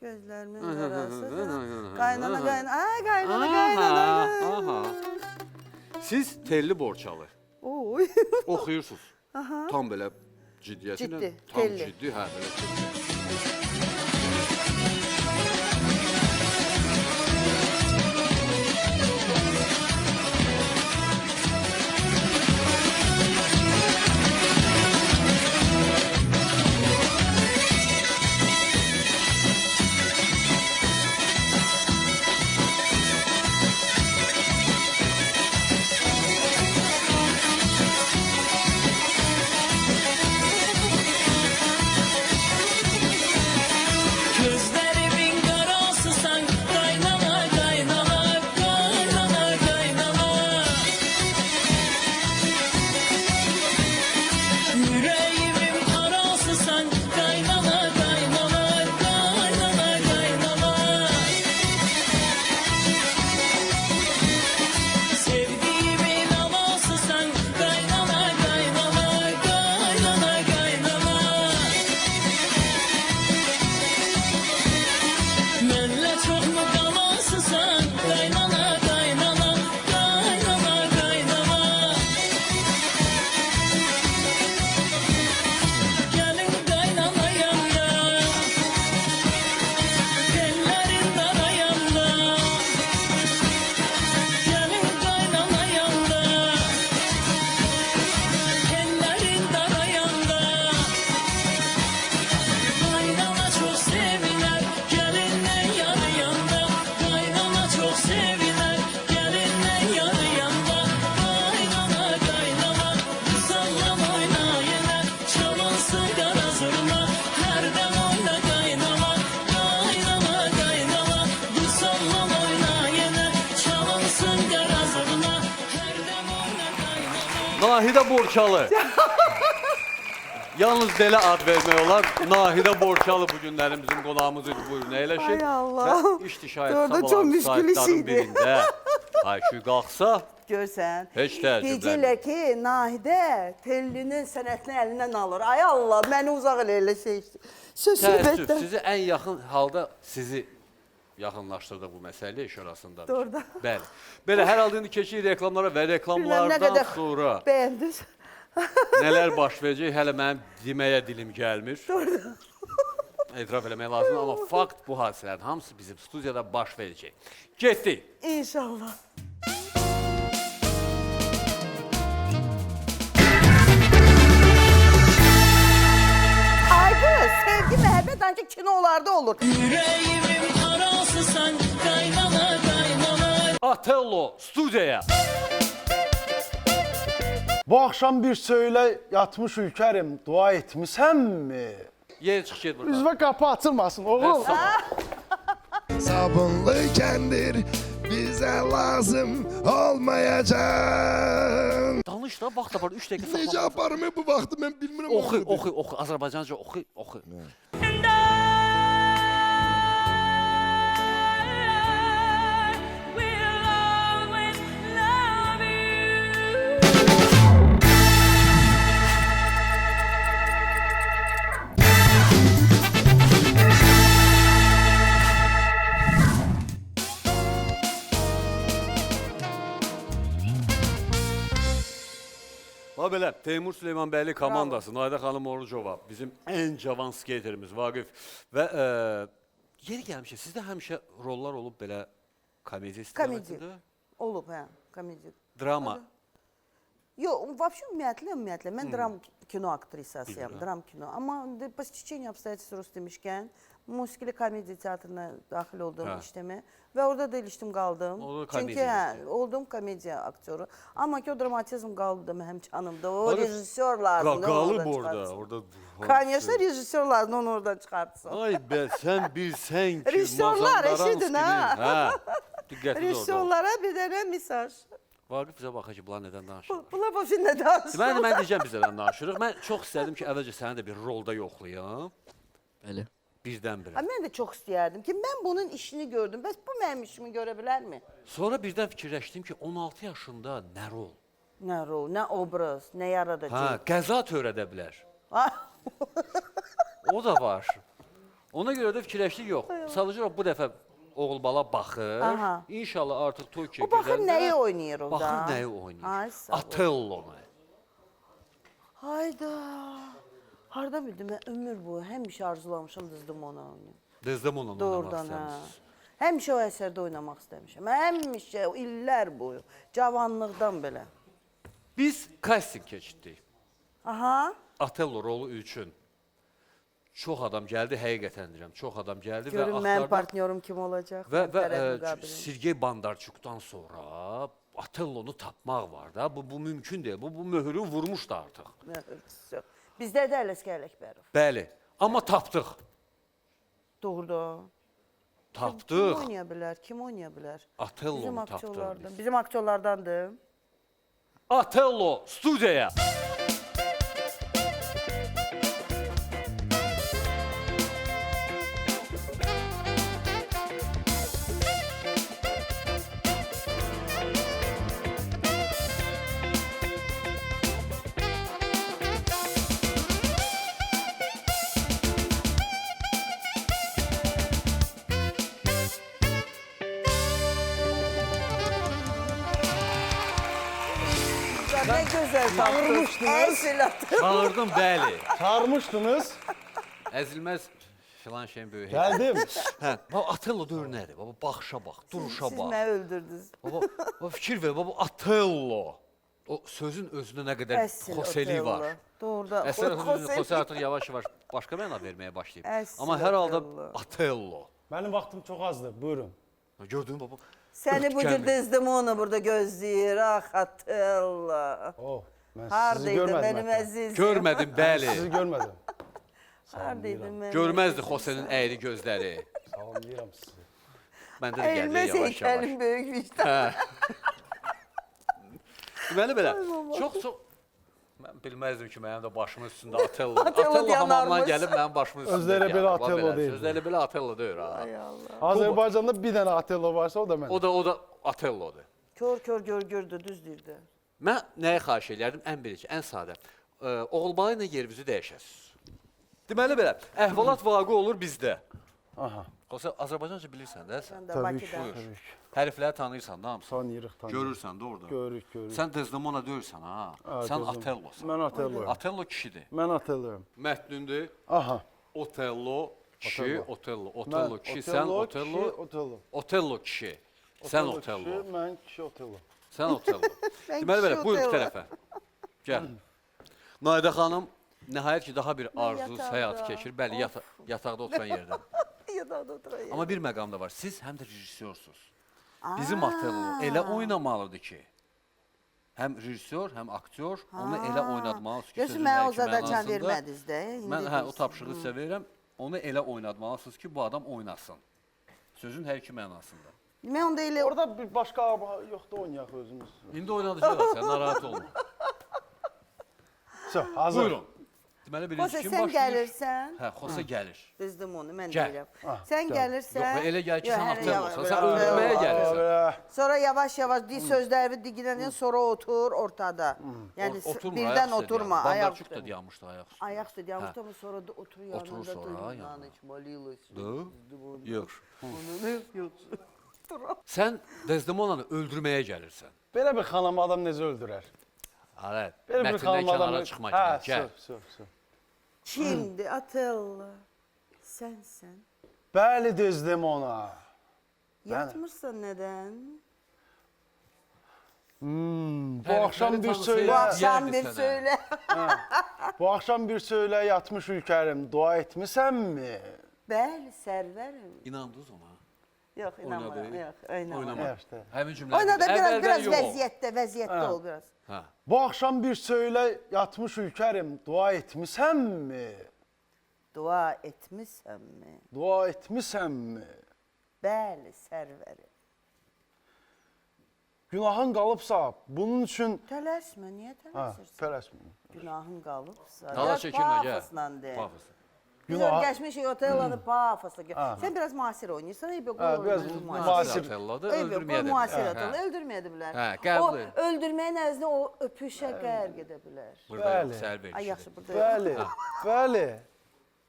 Gözlərimin arası. Qaynana, qaynana. Ay, qaynana, qaynana. Aha. Siz Telli Borçalı Oy. oxuyursunuz. Tam belə ciddiyyətlə. Ciddi, Tam Telli. ciddi, hə, belə ciddi. Gözlerimin karası sen kaynana kaynana kaynana kaynana Yüreğimin arası sen kaynana kaynana kaynana kaynana Sevdiğimin havası sen kaynana kaynana kaynana kaynana Mənlə çox mu qalansın sən Qaynana, qaynana, qaynana, qaynana Gəlin qaynanayanda Tellərin darayanda Gəlin qaynanayanda Tellərin darayanda Qaynana çox sevilər Gəlindən yanı yanda Qaynana çox sevilər Gəlindən yanı yanda Qaynana, qaynana Sallan oyna yenə Çalınsın qara zurna Hərdən oyna qaynana Qaynana, qaynana Sallan oyna yenə Çalınsın qara zurna Hərdən oyna qaynana Nahidə Borçalı. Yalnız belə ad vermək olar. Nahidə Borçalı bu günlərin bizim qonağımız idi. Buyurun, əyləşin. Ay Allah. Və iştişayət Orada çox sabahı müşkül iş saytların idi. birində. Ay şu qalxsa, Görsən. Heç təəccüblənmir. Deyirlər ki, Nahidə Tellinin sənətini əlindən alır. Ay Allah, məni uzaq elə şey. Söz təəssüf, söhbətdən. sizi ən yaxın halda sizi yaxınlaşdırdı bu məsələ iş orasında. Doğrudan. Bəli. Belə hər halda indi keçirik reklamlara və Bilməm nə reklamlardan qədər sonra bəyəndiniz. nələr baş verəcək hələ mənim deməyə dilim gəlmir. Etiraf eləmək lazımdır, amma fakt bu hadisələrin hamısı bizim studiyada baş verəcək. Getdik. İnşallah. Ay qız, sevgi, məhəbbət ancaq kinolarda olur. Yüreğimin arası sen Qaynana, qaynana Atello studiyaya. Bu axşam bir söylə yatmış Ülkerim, dua etmisənmi? Yer çıx get buradan. Üzvə qapı açılmasın, oğul. Sabunlu kendir bize lazım olmayacak. Danış Çalış da, vaxt apar 3 dəqiqə Necə saxlamaq. aparım bu vaxtı mən bilmirəm. Oxu, onu. oxu, oxu. Azərbaycanca oxu, oxu. And I will always love you. Bax belə, Teymur Süleymanbəyli komandası, Nayda xanım Orucova, bizim ən cavan skaterimiz Vaqif və yeri gəlmişə, sizdə həmişə rollar olub belə komediya istiqamətində? Olub, hə, komediya. Drama. Yox, вообще ümumiyyətlə, mən dram kino aktrisasıyam, dram kino. Amma по стечению обстоятельств Rus demişkən, musiqili komediya teatrına daxil oldum işləmə və orada da ilişdim qaldım. Çünki oldum komediya aktyoru. Amma ki o dramatizm qaldı mənim canımda. O rejissorlardan qalıb orada. Конечно, rejissorlardan onu oradan çıxartsın. Ay be, sən bilsən ki, Rejissorlar, eşidin, ha. Hə, diqqətli orada. Rejissorlara bir dənə mesaj. Vaqif bizə baxır ki, bunlar nədən danışır? Bunlar başı nə danışır? Mən deyəcəm bizədən danışırıq. Mən çox istədim ki, əvvəlcə səni də bir rolda yoxlayam. Bəli. Birdən-birə. Mən də çox istəyərdim ki, mən bunun işini gördüm. Bəs bu mənim işimi görə bilərmi? Sonra birdən fikirləşdim ki, 16 yaşında nə rol? Nə rol, nə obraz, nə yaradacaq? Hə, qəza törədə bilər. O da var. Ona görə də fikirləşdik, yox. Sadəcə bu dəfə oğul bala baxır. Aha. İnşallah artıq Tokyo O baxır nəyi oynayır orada? Baxır nəyi oynayır. Ay, sağ ol. Otellonu. Hayda. Hardan bildim mən ömür boyu həmişə arzulamışam dızdım onu oynayım. Desdemona'nı oynamaq Doğrudan hə. istəmişsiniz. Həmişə o əsərdə oynamaq istəmişəm. Həmişə illər boyu, cavanlıqdan belə. Biz casting keçdik. Aha. Otello rolu üçün. Çox adam gəldi, həqiqətən deyirəm. Çox adam gəldi Görün və mənim axtardı. partnyorum kim olacaq? Və tərəf müqabilində. Sergey Bandarçukdan sonra Otellonu tapmaq var da. Bu mümkün deyil. Bu möhürü vurmuşdu artıq. Bizdə də Ələsgər Ələkbərov. Bəli. Amma tapdıq. Doğrudan. Kim Tapdıq. oynaya bilər? Kim oynaya bilər? Otellonu tapdıq biz. Bizim aktyorlardandır. Otello studiyaya. Nə gözəl tapdınız. Çağırdım, bəli. Çağırmışdınız. Əzilməz filan şeyin böyük. Gəldim. Hə, bax Otello dör nədir? Baba baxışa bax, duruşa Siz bax. məni öldürdünüz. Baba fikir ver, baba Otello. O sözün özünə nə qədər Əsl xoseli Otello. var. Doğrudan. Əsər Xoseli. Xose artıq yavaş-yavaş başqa məna verməyə başlayıb. Əsl Amma hər halda Otello. Otello. Mənim vaxtım çox azdır. Buyurun. Gördün mü baba? Səni bu cür Ürkənmi? Desdemona burada gözləyir. Ah Atella. Oh, mən sizi Hardaydın görmədim. mənim hətta. əzizim? Görmədim, bəli. Sizi görmədim. Hardaydın mənim Görməzdi əzizim? Xosenin əyri gözləri. Salamlayıram sizi. Məndə də gəldi Əyilməz yavaş-yavaş. heykəlim böyük vicdan. Deməli belə, çox mən bilməzdim ki, mənim də başımın üstündə Otello. Otello Otello hamamdan yanarmış. gəlib mənim başımın üstündə. Özləri belə gəldi. Bax Otello deyil. Özləri belə Otello deyil ha. Ay Allah. Azərbaycanda bir dənə Otello varsa o da mən. O da Otellodur. Kör gördü, düz deyirdi. Mən nəyə xahiş eləyərdim? Ən birinci, ən sadə. Oğulbalı ilə yerimizi dəyişəsiz. Deməli belə, əhvalat vaqe olur bizdə. Aha. Xose Azərbaycanca bilirsən də sən. Sən də Təbii ki, Bakıda. təbii ki. Hərfləri tanıyırsan da hamısı. Tanıyırıq. Görürsən də orada. Görürük. Sən Desdemona deyirsən ha. Sən gözüm. Otellosan. Mən Otelloyum. Otello kişidir. Mən Otelloyum. Mətnündür. Aha. Otello kişi, Otello. Otello. Mən Otello kişi, sən Otello. Otello. Otello kişi. Sən Otello. Kişi, mən kişi Otello. Sən Otello. Mən Deməli belə, kişi buyur bu Otello. tərəfə. Gəl. Nayda xanım nəhayət ki daha bir arzusuz yatağda. həyat keçir. Bəli, yataqda oturan yerdə. Yadağda oturayım. Amma bir məqam da var. Siz həm də rejissorsunuz. Bizim Otello elə oynamalıdır ki, həm rejissor, həm aktyor onu elə oynatmalısınız ki, Gözü sözün mənə hər o iki zadacan mənasında. vermədiniz də. Mən o tapşırığı sizə verirəm. Onu elə oynatmalısınız ki, bu adam oynasın. Sözün hər iki mənasında. Mən onda elə Orada bir başqa yoxdur oynayaq özümüz. İndi oynadacağıq, sən narahat olma. So, hazır. Buyurun. Deməli Xosa birinci kim sən başlayır? gəlirsən. Hə, Xosa gəlir. Düzdüm onu, mən Gəl. deyirəm. Ah, Sən gəl. gəlirsən. Yox, elə gəl ki, Yox, sən hələ aktyor yavaş, olsan, sən yavaş, öldürməyə yavaş. gəlirsən. Sonra yavaş-yavaş dil sözləri digilənən sonra otur ortada. Yəni Oturma, birdən ayaq üstə oturma, dayan. ayaq Bandarçuk da dayanmışdı ayaq üstə. Ayaq üstə dayanmışdı, sonra da otur yanında. Oturur sonra, yanında. yanında. Yox. Yox. Sən Desdemonanı öldürməyə gəlirsən. Belə bir xanım adam necə öldürər? Alət, Belə bir mətndən xanım adamı... kənara çıxma kimi, gəl. Sür. Kimdir Atella? Sənsən. Bəli, Desdemona. Yatmırsan nədən? Bu axşam bir Bu söylə, axşam bir sənə. söylə. bu axşam bir söylə yatmış ülkərim, dua etmisənmi? Bəli, sərvərim. İnandınız ona. Yox, inanmıram. Oynadı. Yox, oynamıram. Oynama. İşte. Həmin cümlə. Oyna da Əvvəldən biraz yox. vəziyyətdə ol biraz. Hə. Bu axşam bir söylə yatmış ülkərim, dua etmisənmi? Dua etmisənmi? Dua etmisənmi? Bəli, sərvərim. Günahın qalıbsa, bunun üçün... Tələsmə, niyə tələsirsən? Tələsmə. Günahın qalıbsa. Dala çəkilmə, gəl. Pafosla de. Pafos. Biz Günah- orada geçmişik Otello'da pafosla. Sen biraz muasir oynuyorsan. Ey be Ha, biraz muasir. Otello'da Ey be öldürməyə də muasir bilər. Otello. Hə. Öldürməyə də bilər. Hə, O qəbul. öldürməyin əvəzinə o öpüşə qərq edə bilər. Burada Bəli. yox, səhər Ay verir. yaxşı burada. Bəli, bəli.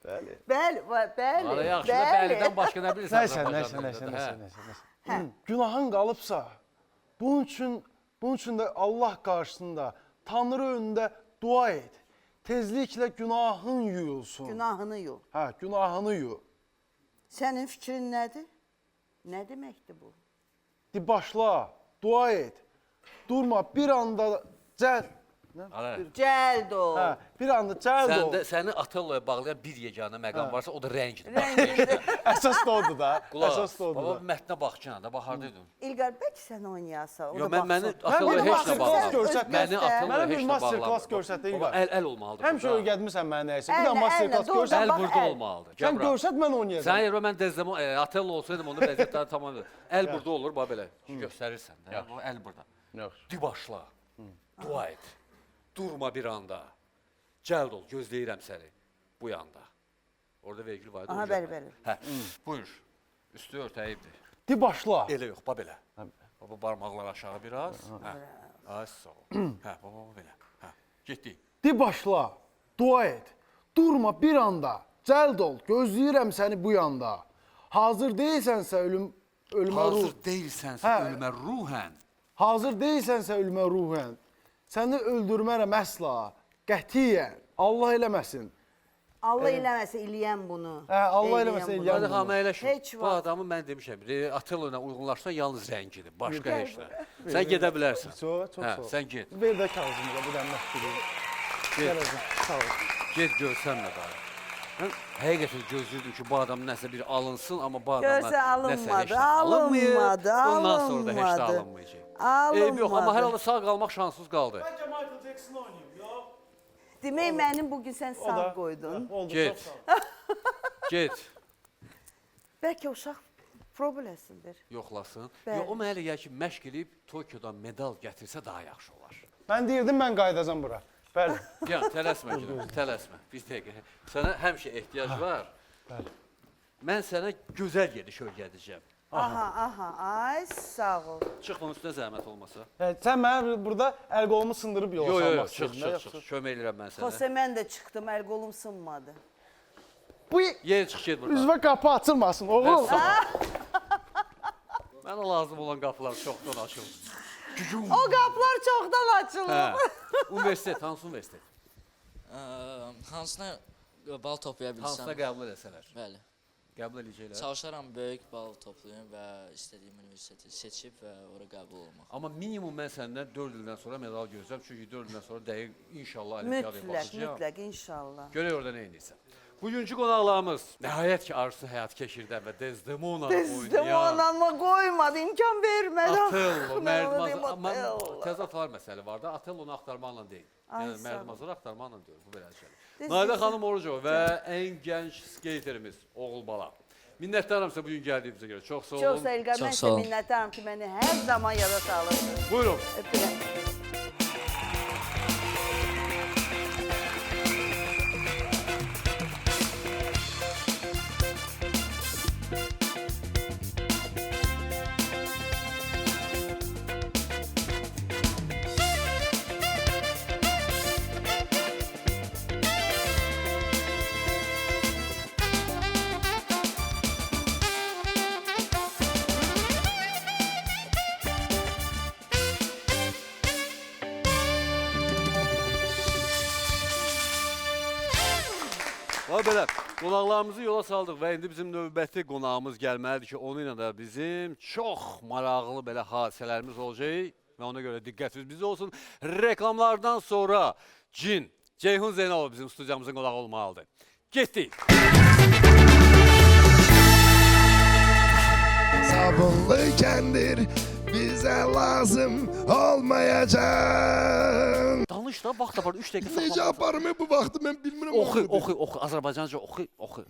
Bəli. Bəli, bəli. Ara yaxşı da bəlidən başqa nə bilirsən? Nəysə, Azərbaycanda? Hə. Günahın qalıbsa, bunun üçün də Allah qarşısında, Tanrı önündə dua et. Tezliklə günahın yuyulsun. Günahını yu. Hə, günahını yu. Sənin fikrin nədir? Nə deməkdir bu? Di başla, dua et. Durma, bir anda cəld. Ara. Cəld ol. Hə, bir anda cəld ol. Səni Atello'ya bağlayan bir yeganə məqam varsa, o da rəngdir. Əsas da odur da. Qulaq Əsas da as. Baba odur da. mətnə baxcana da, baxardaydın. İlqar, bəlkə sən oynayasan. Yo, məni Mən Atello'ya bir heç nə master bağlamır. class görsətdim. Məni Atello'ya Mənə bir heç nə master bağlamır. class görsət, Baba, İlqar. əl olmalıdır. Həmişə öyle gəlmisən mənə nəyəsə. Bir də Əllə, master əllə, class doğrudan görsət. Əl bax, burada əl. olmalıdır. Sən Gəl bura. görsət mən Sən oynayacağam. yerə mən Desdemon, Atello olsaydım onun vəziyyətləri tamam. Əl burada olur, bax belə. Göstərirsən də. O əl burada. Yaxşı. Di başla. Dua et. Durma bir anda. Cəld ol, gözləyirəm səni bu yanda. Orada vergül var idi. Aha, onu bəli, görmə. bəli. Hə. Buyur. Üstü örtəyibdir. Di başla. Elə yox, bax belə. Baba barmaqlar aşağı biraz. Hə. Ay sağ ol. Hə, baba belə. Hə. Getdik. Di başla. Dua et. Durma bir anda. Cəld ol. Gözləyirəm səni bu yanda. Hazır deyilsənsə ölümə ruh. Hazır deyilsənsə Hə. ölümə ruhən. Hazır deyilsənsə ölümə ruhən. Səni öldürmərəm əsla. Qətiyyən. Allah eləməsin. Allah eləməsə eləyən bunu. Hə, Allah Eləyən eləməsə bunu. eləyən Hadi bunu. hamı əyləşin. Heç Bu vaxt. adamı mən demişəm, Atello ilə uyğunlaşsan yalnız rəngidir, başqa heç nə. Sən gedə bilərsən. Çox Hə, sağ ol. sən get. Ver də kağızımı bu da məktubum. Gələcəm. Sağ ol. Get görsənmə daha. Mən həqiqətən gözləyirdim ki, bu adam nəsə bir alınsın, amma bu adamdan Görsə nəsə heç alınmadı, nə alınmayıb. alınmadı, Bundan sonra da heç nə alınmadı. alınmayacaq. Alınmadı. Eybi yox, amma hər halda sağ qalmaq şanssız qaldı. Bəlkə Michael Jackson oynayım, yox? Demək mənim bugün sən sağ qoydun. Oldu, Get. çox sağ ol. Get. Bəlkə uşaq problemsindir. Yoxlasın. Bəli. Yox, o mənə elə gəlir ki, məşq edib Tokyodan medal gətirsə daha yaxşı olar. Mən deyirdim mən qayıdacam bura. Bəli. Gəl, tələsmə gidelim, tələsmə. Bir dəqiqə. Sənə həmişə ehtiyac var. Bəli. Mən sənə gözəl gediş öyrədəcəm. Aha, ay sağ ol. Çıx bunun üstünə zəhmət olmasa. Sən mənə burada əl qolumu sındırıb yola Yox, salmaq çıx, istədin, çıx, çıx. Kömək edirəm mən sənə. Xose mən də çıxdım, əl qolum sınmadı. Bu Yer çıx, get buradan. üzvə qapı açılmasın, oğul. Mənə lazım olan qapılar çoxdan açıldı. O qapılar çoxdan açılıb. Hə. Universitet, hansı universitet? Hansına bal toplaya Hansına bilsəm. qəbul eləsələr? Bəli. Qəbul eləyəcəklər. Çalışaram böyük bal toplayım və istədiyim universiteti seçib və ora qəbul olmaq. Amma minimum mən səndən 4 ildən sonra medal gözləyirəm. Çünki 4 ildən sonra dəqiq inşallah olimpiyadaya Mütləq, baxacağam. mütləq inşallah. Görək orada nə edirsən. Bugünkü qonaqlarımız nəhayət ki, arzusu həyat keçirdən və Desdemona oynayan Desdemona'ma qoymadı, imkan vermədi. Atello, Mən Mərdimazır. onu deyim, Amma Atello. təzə atar məsələ var da, Atello'nu axtarmaqla deyil. Ay, Yəni sağ ol. Mərdimazır axtarmaqla deyil, bu belə şey. Düz Nailə deyirsən. xanım Orucova və ən gənc skeyterimiz oğul bala. Minnətdaram sizə bugün gəldiyinizə görə. Çox sağ olun. Çox sağ ol, İlqar. Çox Mən sağ sizə ol. minnətdaram ki, məni hər zaman yada salırsınız. Buyurun. Öpürəm. Bax belə, qonaqlarımızı yola saldıq və indi bizim növbəti qonağımız gəlməlidir ki, onu ilə də bizim çox maraqlı belə hadisələrimiz olacaq və ona görə diqqətiniz bizdə olsun. Reklamlardan sonra Ceyhun Zeynalov bizim studiyamızın qonağı olmalıdır. Getdik. Sabunlu kendir bize lazım olmayacak. Danış da, vaxt da var, 3 dəqiqə Necə saxlamaq. aparım bu vaxtı mən bilmirəm. Oxu, vaxtı. oxu, oxu, Azərbaycanca oxu, oxu.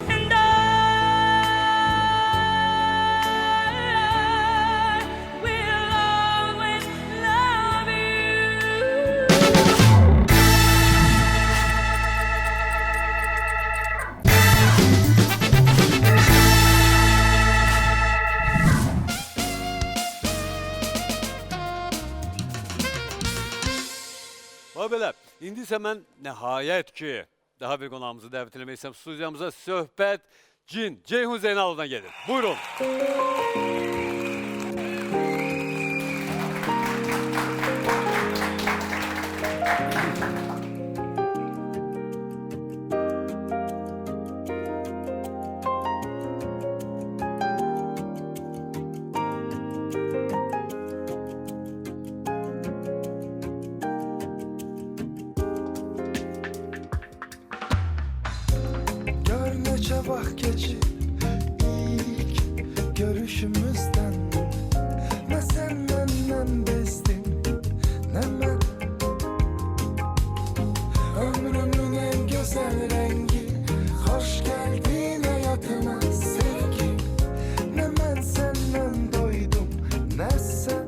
And I will always love you. Bax belə, indi isə mən nəhayət ki, daha bir qonağımızı dəvət eləmək istəyirəm. Studiyamıza söhbət Ceyhun Zeynalovdan gedir. Buyurun. Gör neçə vaxt keçib ilk görüşümüzdən. Nə sən məndən bezdin, nə mən. Ömrümün en gözəl rəngi, xoş gəldin həyatıma sevgi. Nə mən səndən doydum, nə sən.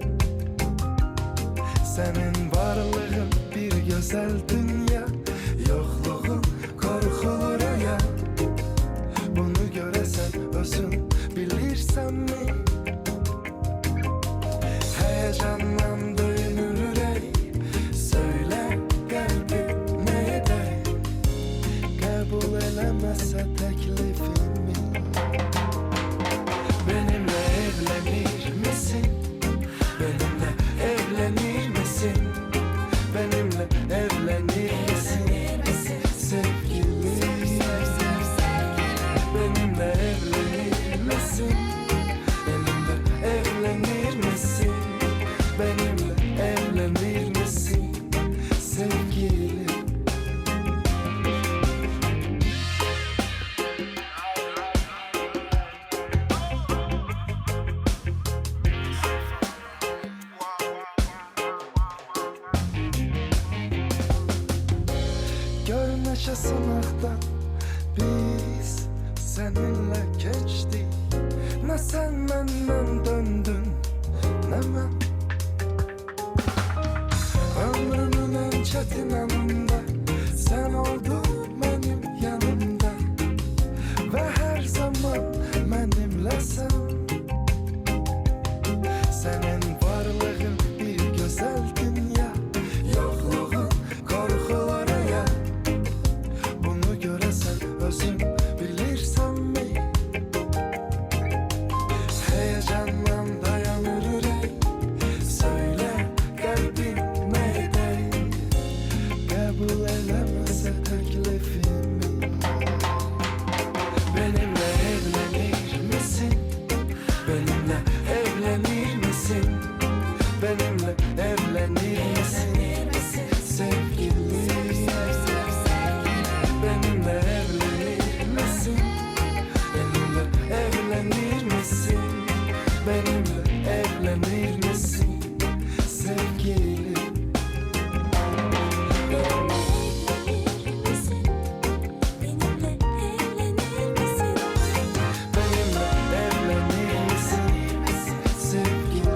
Sənin varlığın bir gözəl dünya, yoxluğun korkulur ya. Bunu göresen özün bilirsen mi? Heyecandan dönür ürek, söyle kalbim ne eder? Kabul elemezse teklifimi, benimle evlenir misin? Benimle evlenir misin? Benimle evlenir misin? Sevgilim, benimle evlenir misin? Benimle evlenir misin? Benimle evlenir misin? Sevgilim. Gör neçə sınaqdan biz seninle geçtik. Ne sen benden döndün, ne ben. Ömrümün en çetin anında sen oldun benim yanımda. Ve her zaman benimlesin. Senin varlığın bir güzel dünya, yokluğun korkulur ya. Bunu göresen özün bilirsen mi? Heyecandan dayanır yürek, söyle kalbim ne eder? Kabul elemezse teklifimi, benimle evlenir misin? Benimle evlenir misin? Benimle evlenir misin? Sevgilim, benimle evlenir misin? Benimle evlenir misin? Benimle evlenir misin? Sevgilim. Benimle evlenir misin? Sevgilim.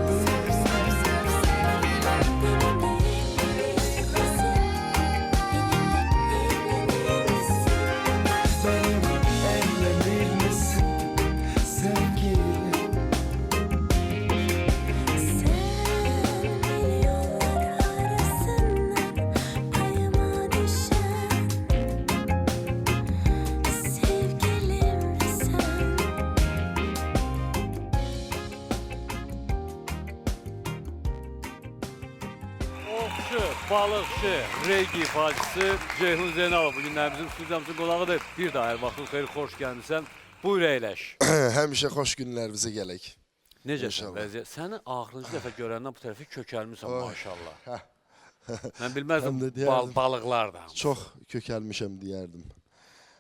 Ovçu, balıqçı, regi ifaçısı Ceyhun Zeynalov bugün bizim stüdyomuzun qonağıdır. Bir daha hər vaxtın xeyir, xoş gəlmisən. Buyur əyləş. Həmişə xoş günlərimizə gələk. Necəsən İnşallah. vəziyyət? Səni axırıncı dəfə görəndən bu tərəfi kökəlmisən maşallah. Mən bilməzdim Həm də deyərdim. balıqlardan. Çox kökəlmişəm deyərdim.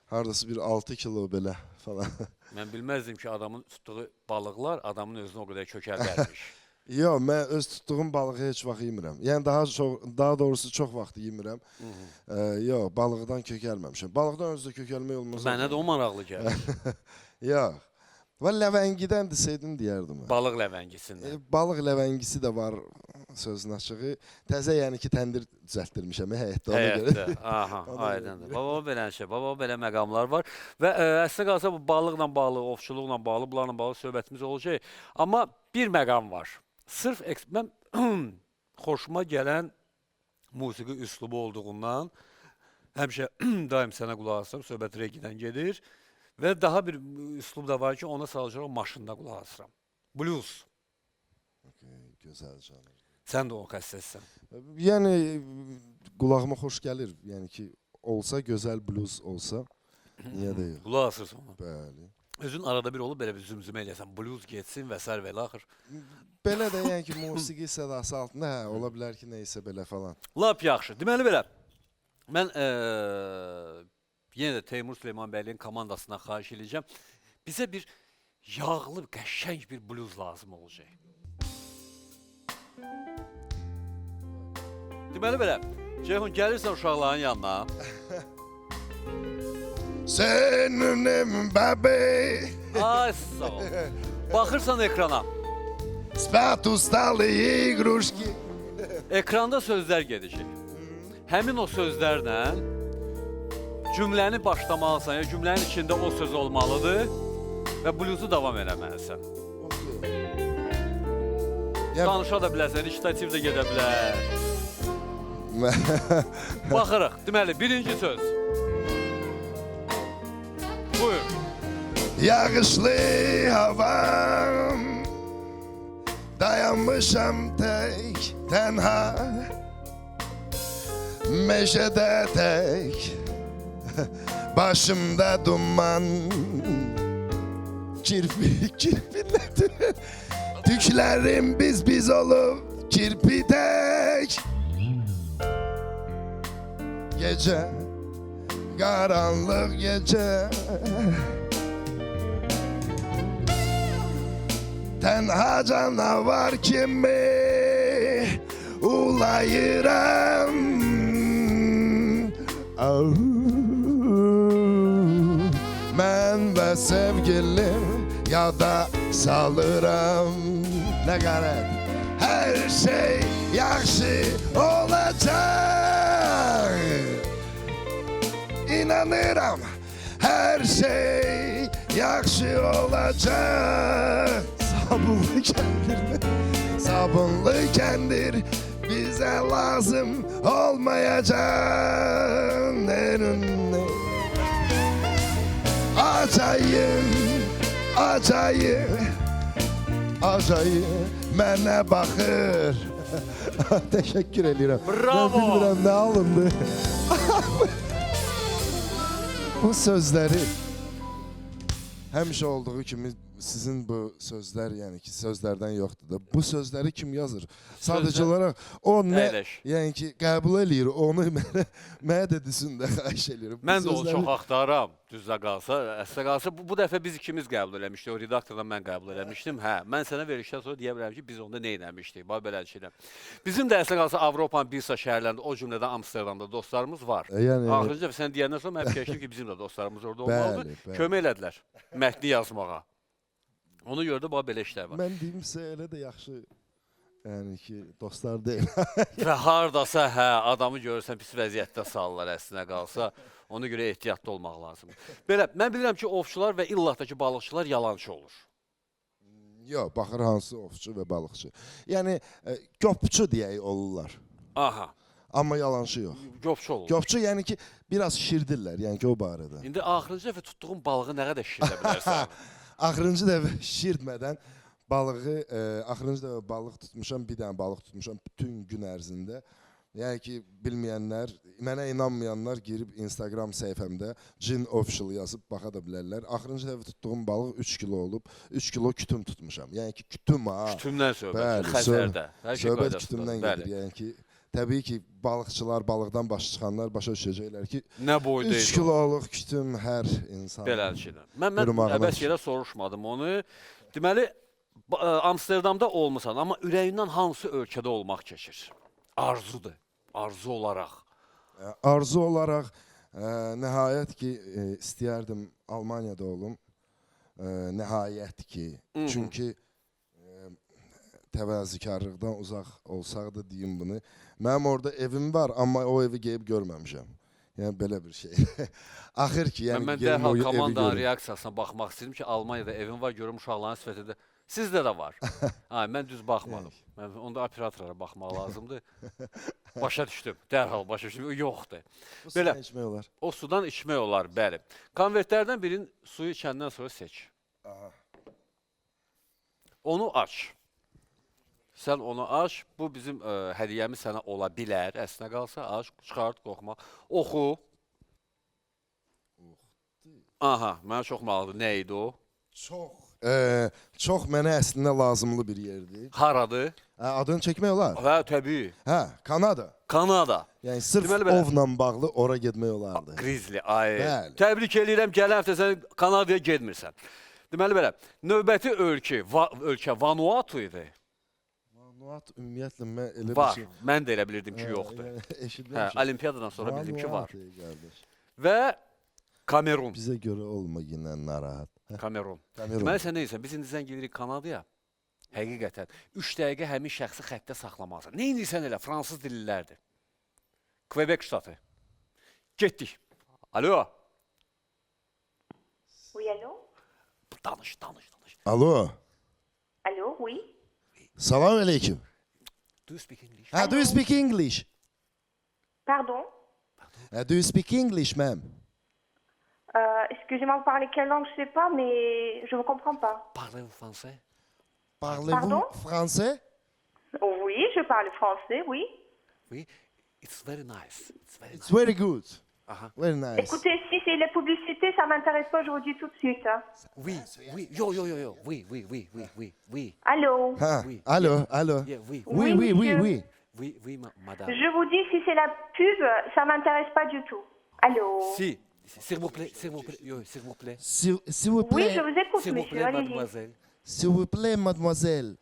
Hardasa bir 6 kilo belə falan. Mən bilməzdim ki, adamın tutduğu balıqlar adamın özünə o qədər kökəldərmiş. Yox, mən öz tutduğum balığı heç vaxt yemirəm. Yəni daha doğrusu çox vaxt yemirəm. Yox, balıqdan kökəlməmişəm. Balıqdan özdə kökəlmək olmaz. Mənə də o maraqlı gəlir. Yox. Və ləvəngidən desəydin deyərdim. Balıq ləvəngisindən. Balıq ləvəngisi də var sözün açığı. Təzə yəni ki, təndir düzəltdirmişəm həyətdə ona görə. Həyətdə. Aha, aydındır. Baba belə şey, baba belə məqamlar var. Və əslində qalsa bu balıqla bağlı, ovçuluqla bağlı, bunlarla bağlı söhbətimiz olacaq. Amma bir məqam var. Sırf mən xoşuma gələn musiqi üslubu olduğundan həmişə daim sənə qulaq asıram, söhbət regidən gedir. Və daha bir üslub da var ki, ona sadəcə maşında qulaq asıram. Blues. Gözəl canım. Sən də o xəstəsən. Yəni qulağıma xoş gəlir. Yəni ki, olsa gözəl blues olsa, niyə də yox. Qulaq asırsan ona. Bəli. Özün arada bir olub belə bir zümzümə eləyəsən, blues getsin və sər və axır. Belə də yəni ki, musiqi sədası altında hə, ola bilər ki, nəysə belə falan. Lap yaxşı. Deməli belə, mən yenə də Teymur Süleymanbəyliyin komandasından xahiş edəcəm. Bizə bir yağlı, qəşəng bir blues lazım olacaq. Deməli belə, Ceyhun gəlirsən uşaqların yanına. Senin bebeği Ay sağ ol. Baxırsan ekrana. Spatu stali igruşki. Ekranda sözlər gedəcək. Həmin o sözlərlə cümləni başlamalısan, ya cümlənin içində o söz olmalıdır və bluzu davam eləməlisən. Danışa da bilərsən, recitativ də gedə bilər. Baxırıq. Deməli, birinci söz. Buyur. Yağışlı havam dayanmışam tek tenha meşede tek başımda duman kirpinledir tüklerim biz olup kirpi tek gece karanlık gece tenha canavar kimi ulayıram mən və sevgilim yada salıram nə qərət hər şey yaxşı olacaq inanıram hər şey yaxşı olacaq sabunlu kəndir bizə lazım olmayacaq acayip mənə baxır təşəkkür edirəm Bravo. mən bilmirəm nə alındı bu sözləri həmişə olduğu kimi sizin bu sözlər yəni ki sözlərdən yoxdur da bu sözləri kim yazır sadəcə olaraq o nə Əyləş. yəni ki qəbul eləyir onu mənə də desin də xahiş eləyirəm Mən də onu çox axtaram, düzdə qalsa. Əslə qalsa bu dəfə biz ikimiz qəbul eləmişdik. O redaktordan mən qəbul eləmişdim. Hə, mən sənə verişdən sonra deyə bilərəm ki, biz onda nə eləmişdik? Bax belə şeylər. Bizim də əslə qalsa Avropanın bir sıra şəhərlərində, o cümlədən Amsterdamda dostlarımız var. Yəni Axırıncı dəfə sən deyəndən sonra mən fikirləşdim ki, bizim də dostlarımız orada olmalıdır. bəli. Kömək elədilər mətni yazmağa. Ona görə də bax belə işlər var. Mən deyimsə elə də yaxşı yəni ki dostlar deyil. Və hardasa hə, adamı görürsən pis vəziyyətdə salırlar əslinə qalsa. Ona görə ehtiyatlı olmaq lazımdır. Belə, mən bilirəm ki, ovçular və illatdakı balıqçılar yalançı olur. Yox, baxır hansı ovçu və balıqçı. Yəni qopçu deyək olurlar. Aha, Amma yalançı yox. qopçu olur. Qopçu yəni ki biraz şişirdirlər, yəni ki o barədə. İndi axırıncı dəfə tutduğun balığı nə qədər şişirdə bilərsən? Axırıncı dəfə şişirtmədən balığı axırıncı dəfə balıq tutmuşam, bir dənə balıq tutmuşam bütün gün ərzində. Yəni ki, bilməyənlər, mənə inanmayanlar girib Instagram səhifəmdə Cin Official yazıb baxa da bilərlər. Axırıncı dəfə tutduğum balıq 3 kilo olub, 3 kilo kütüm tutmuşam. Yəni ki, kütüm ha. Kütümdən söhbət, Bəli, Xəzərdə. Hər şey söhbət qaydasındadır, kütümdən bəli. gedir. Yəni ki, təbii ki, balıqçılar, balıqdan başa çıxanlar başa düşəcəklər ki, Nə boyda 3 kiloluq kütüm hər insan. beləliklə. Mən Qırmağına əbəs düşür. yerə soruşmadım onu. Deməli, Amsterdamda olmusan, amma ürəyindən hansı ölkədə olmaq keçir? Arzudur, arzu olaraq. Arzu olaraq nəhayət ki, istəyərdim Almaniyada olum. Nəhayət ki, çünki təvəzzükarlıqdan uzaq olsaq da deyim bunu. Mənim orada evim var, amma o evi geyib görməmişəm. Yəni belə bir şey. Axır ki, yəni Mən gedim o dərhal evi komandanın görüm. reaksiyasına baxmaq istəyirdim ki, Almaniyada evim var, görüm uşaqların sifətində. Sizdə də var. Ha, mən düz baxmadım. Mən onda operatorlara baxmaq lazımdır. Başa düşdüm. Dərhal başa düşdüm. Yoxdur. Bu Belə. sudan içmək olar. O sudan içmək olar, bəli. Konvertlərdən birinin suyu içəndən sonra seç. Onu aç. Sən onu aç. Bu bizim hədiyyəmiz sənə ola bilər. Əslinə qalsa aç, çıxart, qorxma. Oxu. Aha, mənə çox maraqlıdır. Nə idi o? Çox mənə əslində lazımlı bir yerdir. Haradır? Adını çəkmək olar. Hə, təbii. Hə, Kanada. Kanada. Yəni sırf Deməli belə. ovla bağlı ora getmək olardı. Grizzly, ay. Bəli. Təbrik eləyirəm, gələn həftə sən Kanadaya getmirsən. Deməli belə, növbəti ölkə Vanuatu idi. Vanuatu ümumiyyətlə mən elə Var. bir şey... Mən də elə bilirdim ki, yoxdur. Hə, Eşitməmişəm. Olimpiyadadan sonra bildim ki, var. Vanuatu, qardaş. Və Kamerun. Bizə görə olma yenə narahat. Kamerun. Kamerun. Deməli sən neysən, biz indi zəng gedirik Kanadaya. Həqiqətən 3 dəqiqə həmin şəxsi xəttə saxlamalısan. Nə edirsən elə? Fransız dillilərdir. Quebec ştatı. Getdik. Alo. Oui, allô? Danış. Alo. Allô, oui? Salam aleyküm. Do you speak English? Do you speak English? Pardon? Do you speak English, ma'am? Excusez-moi, vous parlez quelle langue? Je sais pas, mais je ne vous comprends pas. Parlez-vous français? Parlez-vous Pardon? français? Oui, je parle français, oui. Oui. It's very nice. It's very good. Aha. Very nice. Écoutez, si c'est la publicité, ça m'intéresse pas, je vous dis tout de suite. Hein. Oui. Yo. Oui. Allô? Ha, Oui. alo. Yeah, oui. Oui, monsieur. Oui, madame. Je vous dis, si c'est la pub, ça m'intéresse pas du tout. Allô? Si. S'il vous plaît. Yo, s'il vous plaît. S'il vous Oui, plaît. je vous écoute, S'il vous monsieur, plaît, allez-y. mademoiselle. S'il vous plaît, mademoiselle.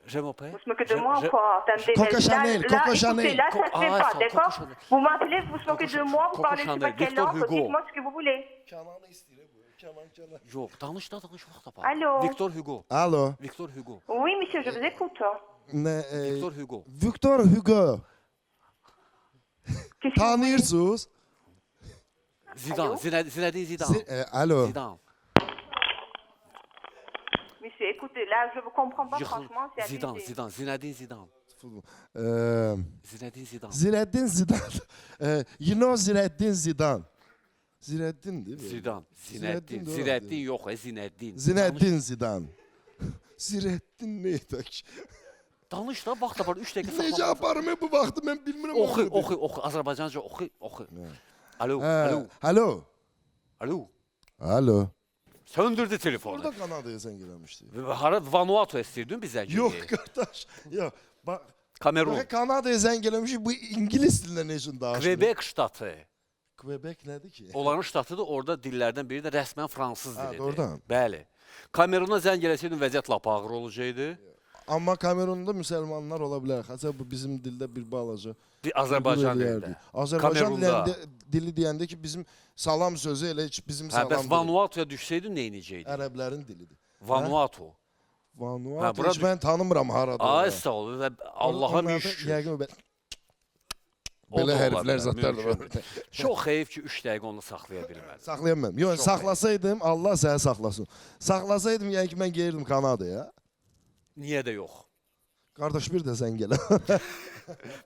Je m'appelle. Vous se moquez de moi ou quoi? Attendez, Coco là, Chanel, là, Coco écoutez, Chanel. là, ça se fait Ah, pas, ça, d'accord? Coco Chanel. Vous m'appelez, vous se moquez de moi, vous Coco parlez je sais Chanel, pas quelle Victor langue, Hugo. dites-moi ce que vous voulez. Yok, danış vaxt tapar. Alo. Victor Hugo. Alo. Victor Hugo. Oui, monsieur, je vous écoute. Victor Hugo. Victor Hugo. Qu'est-ce que vous voulez? Tanıyırsınız? Zidane. Zinedine Zidane. Alo. Zidane. Monsieur, écoutez, là, je vous comprends pas, Yıxıl- franchement, c'est Zidane. abusé. Zinedine Zidane. Zinedine Zidane. Zineddin Zidane. You know Zineddin Zidane. Zineddin değil mi? Zidane. Zineddin Zinedine. de Zinedine yok, Zinedine. Zineddin Zidane. Zineddin neydi? Danış da vaxt tapar 3 dəqiqə Necə saxlamaq. aparım bu vaxtı mən bilmirəm. Oxu. Azərbaycanca oxu. Alo. Alo. Alo. Söndürdü telefonu. Orada Kanada'ya zəng eləmişdi. Hara Vanuatu istəyirdin bizə? Yox qardaş. Yox. Bax, Kamerun. Kanada'ya zəng eləmişik. Bu İngilis dilində nə üçün danışır? Quebec ştatı. Quebec nədir ki? Onların ştatıdır. Orada dillərdən biri də rəsmən fransız Ha, dilidir. doğrudan. Bəli. Kameruna zəng eləsəydin vəziyyət lap ağır olacaqdı. Amma Kamerunda müsəlmanlar ola bilər. Xəsə bu bizim dildə bir balaca. Bir Azərbaycan dilində. Azərbaycan Kamerunda. dili deyəndə ki bizim salam sözü elə heç bizim Hə, salam bəs deyil. Vanuatuya düşsəydin nə edəcəkdin? Ərəblərin dilidir. Vanuatu. Vanuatu bura heç mən tanımıram harada. Ay sağ ol və Allaha min Onlarda şükür. Yəqin O da belə ola hərflər bilər, zətlər də var. mümkündür. Çox heyf ki 3 dəqiqə onu saxlaya bilmədim. Saxlayan mən. Yox, Çox saxlasaydım Allah səni saxlasın. Saxlasaydım yəni ki mən gəlirdim Kanadaya. Niyə də yox? Qardaş bir də zəng elə.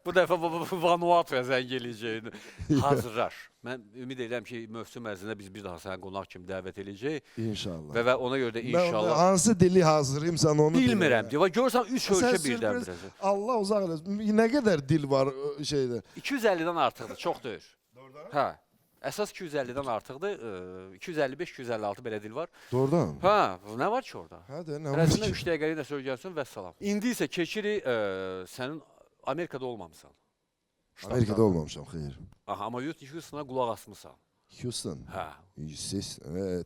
Bu dəfə Vanuatu'ya zəng eləyəcəyini hazırlaş. Mən ümid edirəm ki, mövsüm ərzində biz bir daha səni qonaq kimi dəvət eləyəcəyik İnşallah. və ona görə də Mən inşallah hansı dili hazırlayım sən onu bilmirəm. Deyə görürsən 3 ölkə Sən birdən sürpriz- biləcək. Allah uzaq eləsin. Nə qədər dil var şeydə? 250-dən artıqdır, çox deyil. Hə. Əsas 250-dən artıqdır. 255-256 belə dil var. Doğrudan. Hə, nə var ki orada? Hə də nə var Rəsmində ki? 3 dəqiqəlik də söyləyərsən və salam. İndi isə keçirik sənin Amerikada olmamısan. Amerikada olmamışam, xeyr. Aha, amma Whitney Houston'a qulaq asmısan. Houston. Hə, Siz,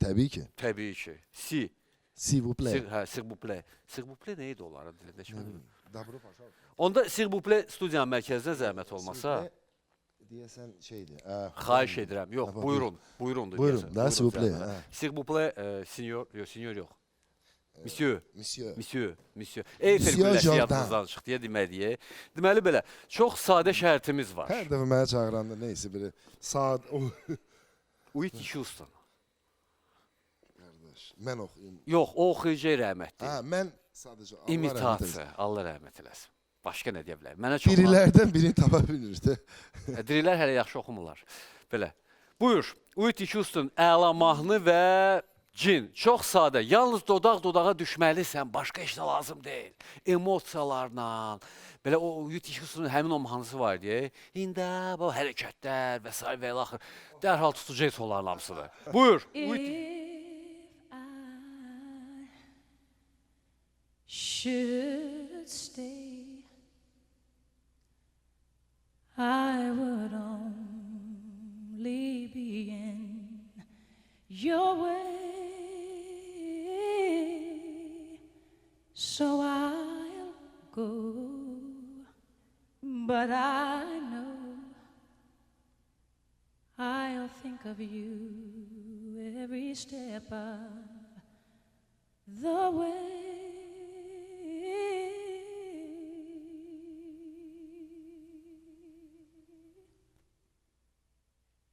təbii ki. təbii ki. Si. S'il vous plaît. Hə, s'il vous plaît. S'il vous plaît nə idi onların dilində? Heç bilmirəm. Dobro paşa. Onda s'il vous plaît studiyanın mərkəzinə zəhmət olmasa, Deyəsən şeydir. xahiş edirəm. Yox, Hə, buyurun. Buyurundur. Buyurun, deyəsən. da, s'il vous plaît, zəhmət. hə. S'il vous plaît, senyor, yox, senyor yox. Monsieur. Monsieur. Monsieur. Eyfel Monsieur qülləsi Jordan. yadınızdan çıxdı deyə deməliyə. Deməli belə, çox sadə şərtimiz var. Hər dəfə mənə çağıranda neysə belə saat Whitney Houston. qardaş. Mən oxuyum. Yox, o oxuyacaq rəhmətli. Hə, mən sadəcə Allah rəhmət İmitasiya. eləsin. Allah rəhmət eləsin. Başqa nə deyə bilərəm? Mənə çox Birilərdən birini tapa bilirdi. Dirilər hələ yaxşı oxumurlar. Belə. Buyur. Whitney Houston əla mahnı və cin. Çox sadə. Yalnız dodaq-dodağa düşməlisən. Başqa heç nə lazım deyil. Emosiyalarla. Belə o Whitney Houston'un həmin o mahnısı var deyə. İndi bu hərəkətlər və s. və axır. Dərhal tutacaq onların hamısını. Buyur. Whitney. If I should stay, I would only be in your way. So I'll go, but I know I'll think of you every step of the way.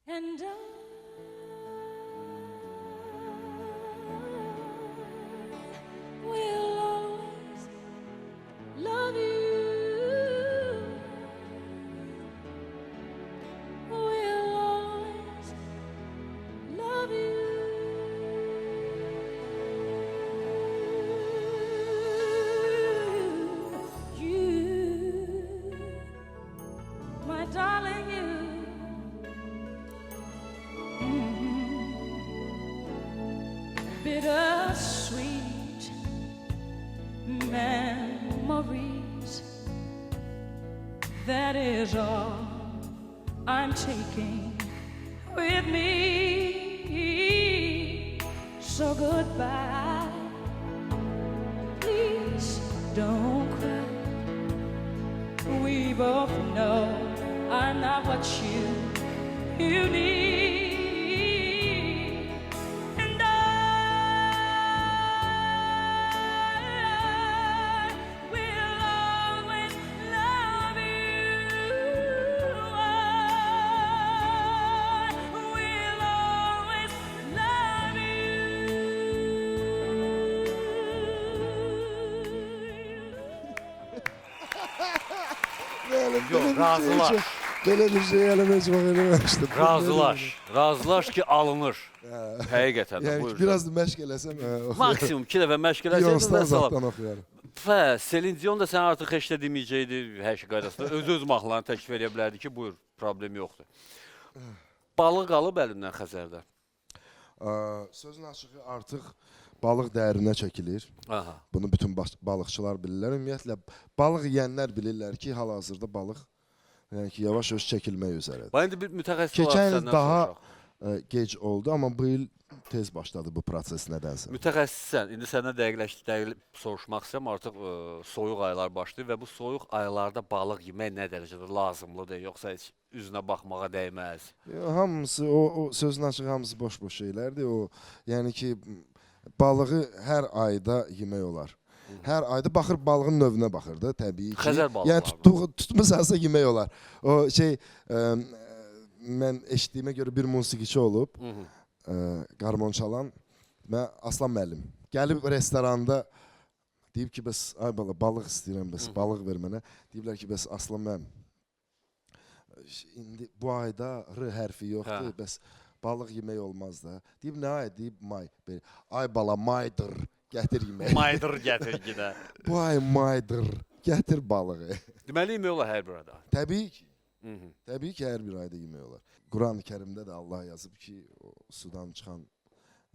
And I will always love you. Will always love you. You, my darling, you. Bittersweet memories. That is all I'm taking with me. So goodbye. Please don't cry. We both know I'm not what you need. And I will always love you. I will always love Yox, razılaş. Belə bir şey hələ heç vaxt eləməmişdim. Razılaş. Razılaş ki alınır. Həqiqətən də. Yəni Buyur. biraz da məşq eləsəm, Maksimum 2 dəfə məşq Yoxdan eləsəydin zaten salam. oxuyaram. Hə, Selin Dion da sən artıq heç də deməyəcəkdi hər şey qaydasında. Öz mahnılarını təklif edə bilərdi ki, buyur, problem yoxdur. Balıq qalıb əlindən Xəzərdə. Sözün açığı artıq balıq dərinə çəkilir. Aha. Bunu bütün balıqçılar bilirlər. Ümumiyyətlə balıq yeyənlər bilirlər ki, hal-hazırda balıq yəni ki, yavaş-yavaş çəkilmək üzrədir. Bax indi bir mütəxəssis Keçən olaraq il səndən daha soruşaq. gec oldu, amma bu il tez başladı bu proses nədənsə. Mütəxəssissən. İndi səndən dəqiq soruşmaq istəyirəm. Artıq soyuq aylar başlayır və bu soyuq aylarda balıq yemək nə dərəcədə lazımlıdır, yoxsa heç üzünə baxmağa dəyməz? Hamısı o sözün açığı hamısı boş-boş şeylərdir. O yəni ki balığı hər ayda yemək olar. Hər ayda baxır balığın növünə baxır da təbii ki. Xəzər balığı Yəni tutmusansa yemək olar. O şey mən eşitdiyimə görə bir musiqiçi olub. Qarmon çalan və Aslan müəllim gəlib restoranda Deyib ki, bəs ay bala balıq istəyirəm, bəs balıq ver mənə. Deyiblər ki, bəs Aslan müəllim, indi bu ayda R hərfi yoxdur, bəs balıq yemək olmaz da. Deyib nə ay? Deyib may. Ay bala maydır, gətir yemək. Maydır gətir gidə. Bu ay maydır, gətir balığı. Deməli yemək olar hər bir ayda. Təbii ki. Təbii ki, hər bir ayda yemək olar. Quran-ı Kərimdə də Allah yazıb ki, o sudan çıxan,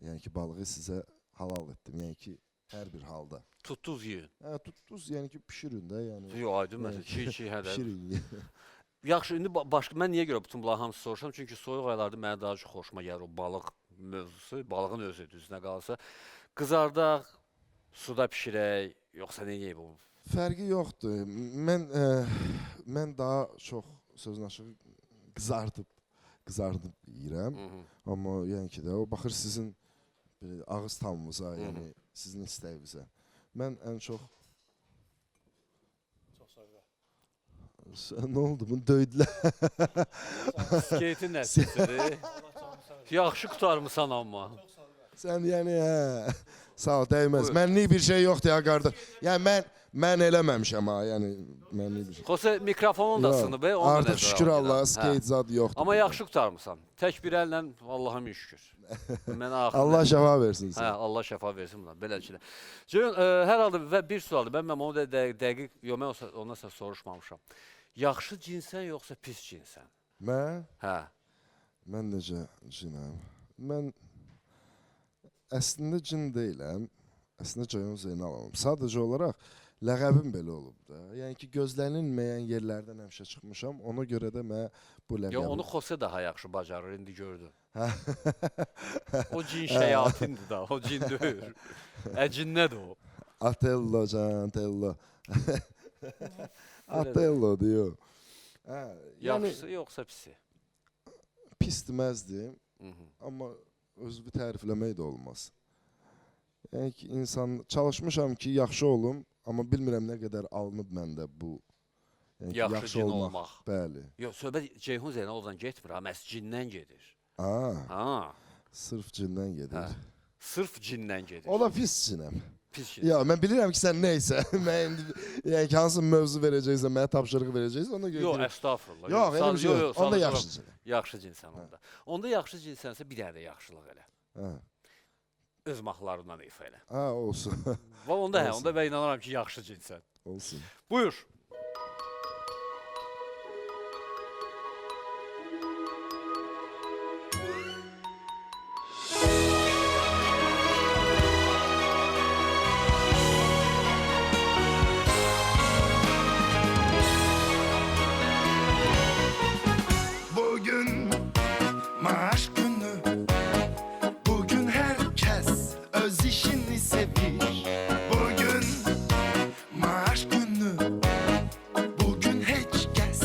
yəni ki, balığı sizə halal etdim. Yəni ki, hər bir halda. Tutduz yiyin. Hə, tutduz, yəni ki, pişirin də, yəni. Yox, aydın məsələ, çiğ hədə. Pişirin. Yaxşı, indi başqa mən niyə görə bütün bunları hamısı soruşuram? Çünki soyuq aylarda mənə daha çox xoşuma gəlir o balıq mövzusu, balığın özü düzünə qalsa. Qızardaq, suda bişirək, yoxsa nə yeyib o? Fərqi yoxdur. Mən daha çox sözün açığı qızardıb yeyirəm. Amma yəni ki də o baxır sizin ağız tamınıza, yəni sizin istəyinizə. Mən ən çox nə oldu? Bunu döydülər. Skeytin nəticəsidir. Yaxşı qutarmısan amma. Sən yəni hə. Sağ ol, dəyməz. Mənlik bir şey yoxdur ya qardaş. Yəni mən eləməmişəm ha, yəni mənlik bir şey. Xose mikrofonun da sınıb, onu da artıq şükür Allaha skeyt zad yoxdur. Amma yaxşı qutarmısan. Tək bir əllə Allah'a min şükür. Allah şəfa versin Hə, sənə. Allah şəfa versin buna, beləliklə. Ceyhun, hər halda və bir sualdır. Mən onu da dəqiq, yox, mən ondan sonra soruşmamışam. Yaxşı cinsən yoxsa pis cinsən? Mən? Hə. Mən necə cinəm? Mən əslində cin deyiləm. Əslində Ceyhun Zeynalovum. Sadəcə olaraq ləqəbim belə olub da. Yəni ki, gözlənilməyən yerlərdən həmişə çıxmışam. Ona görə də mən bu ləqəbi... Yox, onu Xose daha yaxşı bacarır, indi gördün. O cin şəyatindir da, o cin deyil. Cin nədir o? Atello can, Atello. Atello diyor. Yaxşısı yoxsa pisi? Pis deməzdim, amma özümü tərifləmək də olmaz. Yəni ki, insan çalışmışam ki, yaxşı olum, amma bilmirəm nə qədər alınıb məndə bu. Yəni ki, yaxşı cin olmaq. Bəli. Yox, söhbət Ceyhun Zeynalovdan getmir, ha, məhz cindən gedir. Ha, sırf cindən gedir. Sırf cindən gedir. O da pis cinəm. Pis cin. Ya, mən bilirəm ki, sən neysə, mən yəni ki, hansı mövzu verəcəksən, mənə tapşırıq verəcəksən, ona görə... Yox, əstağfurullah. Yox, elə bir şey yox, onda yaxşı cinəm. Yaxşı cinsən onda. Onda yaxşı cinsənsə bir dənə də yaxşılıq elə. Öz maxlarından ifa elə. Ha, olsun. Onda hə, onda mən inanıram ki, yaxşı cinsən. Olsun. Buyur. Bugün maaş günü, bugün herkes öz işini sevir. Bugün maaş günü, bugün hiç kes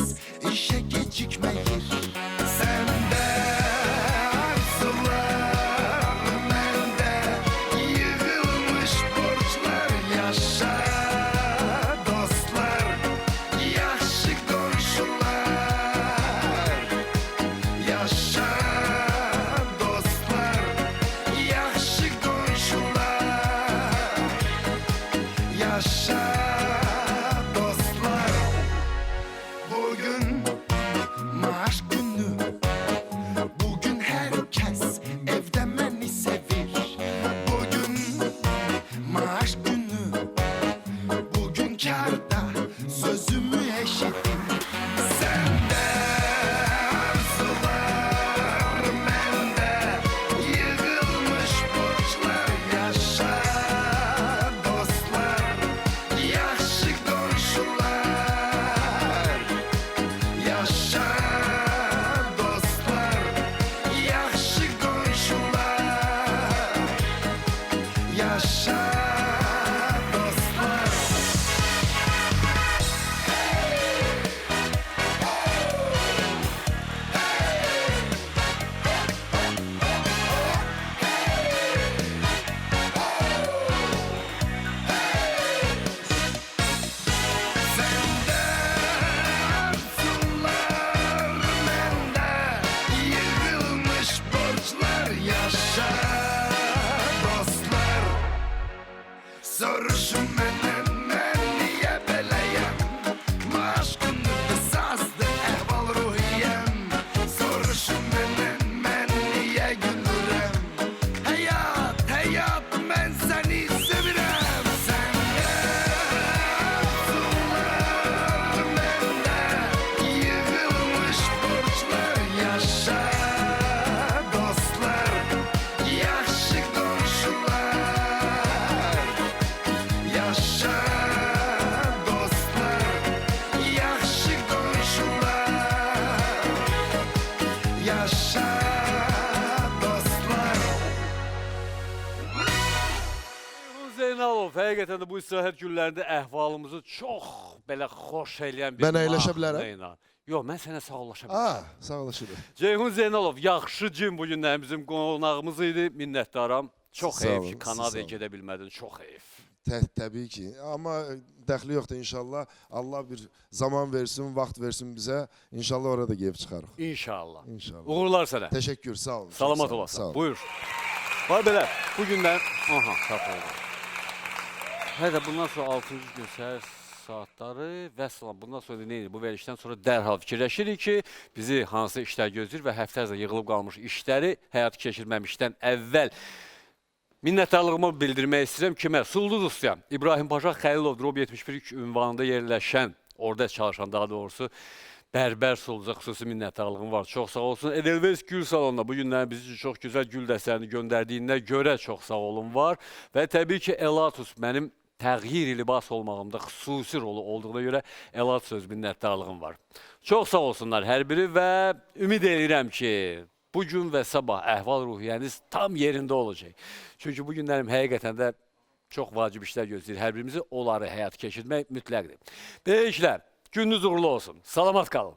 işe gecikmeyir. Sende arzular, bende yığılmış borçlar. Yaşa dostlar, yaxşı qonşular. Yaşa dostlar, yaxşı qonşular. Yaşa dostlar. Bugün maaş günü, bugün herkes evde məni sevir. Bugün maaş günü, bugün karda sözümü eşitir. Sende arzular, mende yığılmış borçlar. Yaşa dostlar, yaxşı qonşular. Yaşa dostlar, yaxşı qonşular. Yaşa dostlar. Sende arzular, həqiqətən də bu istirahət günlərində əhvalımızı çox belə xoş eləyən bir Mən əyləşə bilərəm? mahnıyla. Yox, mən sənə sağollaşa bilərəm. Sağollaşırıq. Ceyhun Zeynalov, yaxşı gün bu günlər bizim qonağımız idi. Minnətdaram. Çox Sağ heyf olun, ki, siz Kanadaya sağ olun. gedə bilmədin. Çox heyf. Təbii ki. Amma dəxli yoxdur inşallah. Allah bir zaman versin, vaxt versin bizə. İnşallah orada gəlib çıxarıq. İnşallah. İnşallah. Uğurlar sənə. Təşəkkür, sağ olun. Çox Salamat sağ olun, olasın. sağ olun. Buyur. Var belə, bu günlər... Aha, çap oldu. Hədə bundan sonra 6-cı gün səhər saatları və salam. Bundan sonra neydi? Bu verilişdən sonra dərhal fikirləşirik ki, bizi hansı işlər gözləyir və həftə ərzində yığılıb qalmış işləri həyata keçirməmişdən əvvəl minnətdarlığımı bildirmək istəyirəm kimə? Sulduz Ustayam, İbrahim Paşa Xəlilov, Drop 71 ünvanında yerləşən, orada çalışan daha doğrusu, Bərbər Sulduza xüsusi minnətdarlığım var. Çox sağ olsun. Edelweiss Gül Salonuna bu günlər biz üçün çox gözəl gül dəstələrini göndərdiyinə görə çox sağ olun var. Və təbii ki, Elatus mənim təğyir libas olmağımda xüsusi rolu olduğuna görə Elatus öz minnətdarlığım var. Çox sağ olsunlar hər biri və ümid edirəm ki, bugün və sabah əhval-ruhiyyəniz tam yerində olacaq. Çünki bu günlərim həqiqətən də çox vacib işlər gözləyir. Hər birimizi onları həyata keçirmək mütləqdir. Belə işlər, gününüz uğurlu olsun. Salamat qalın.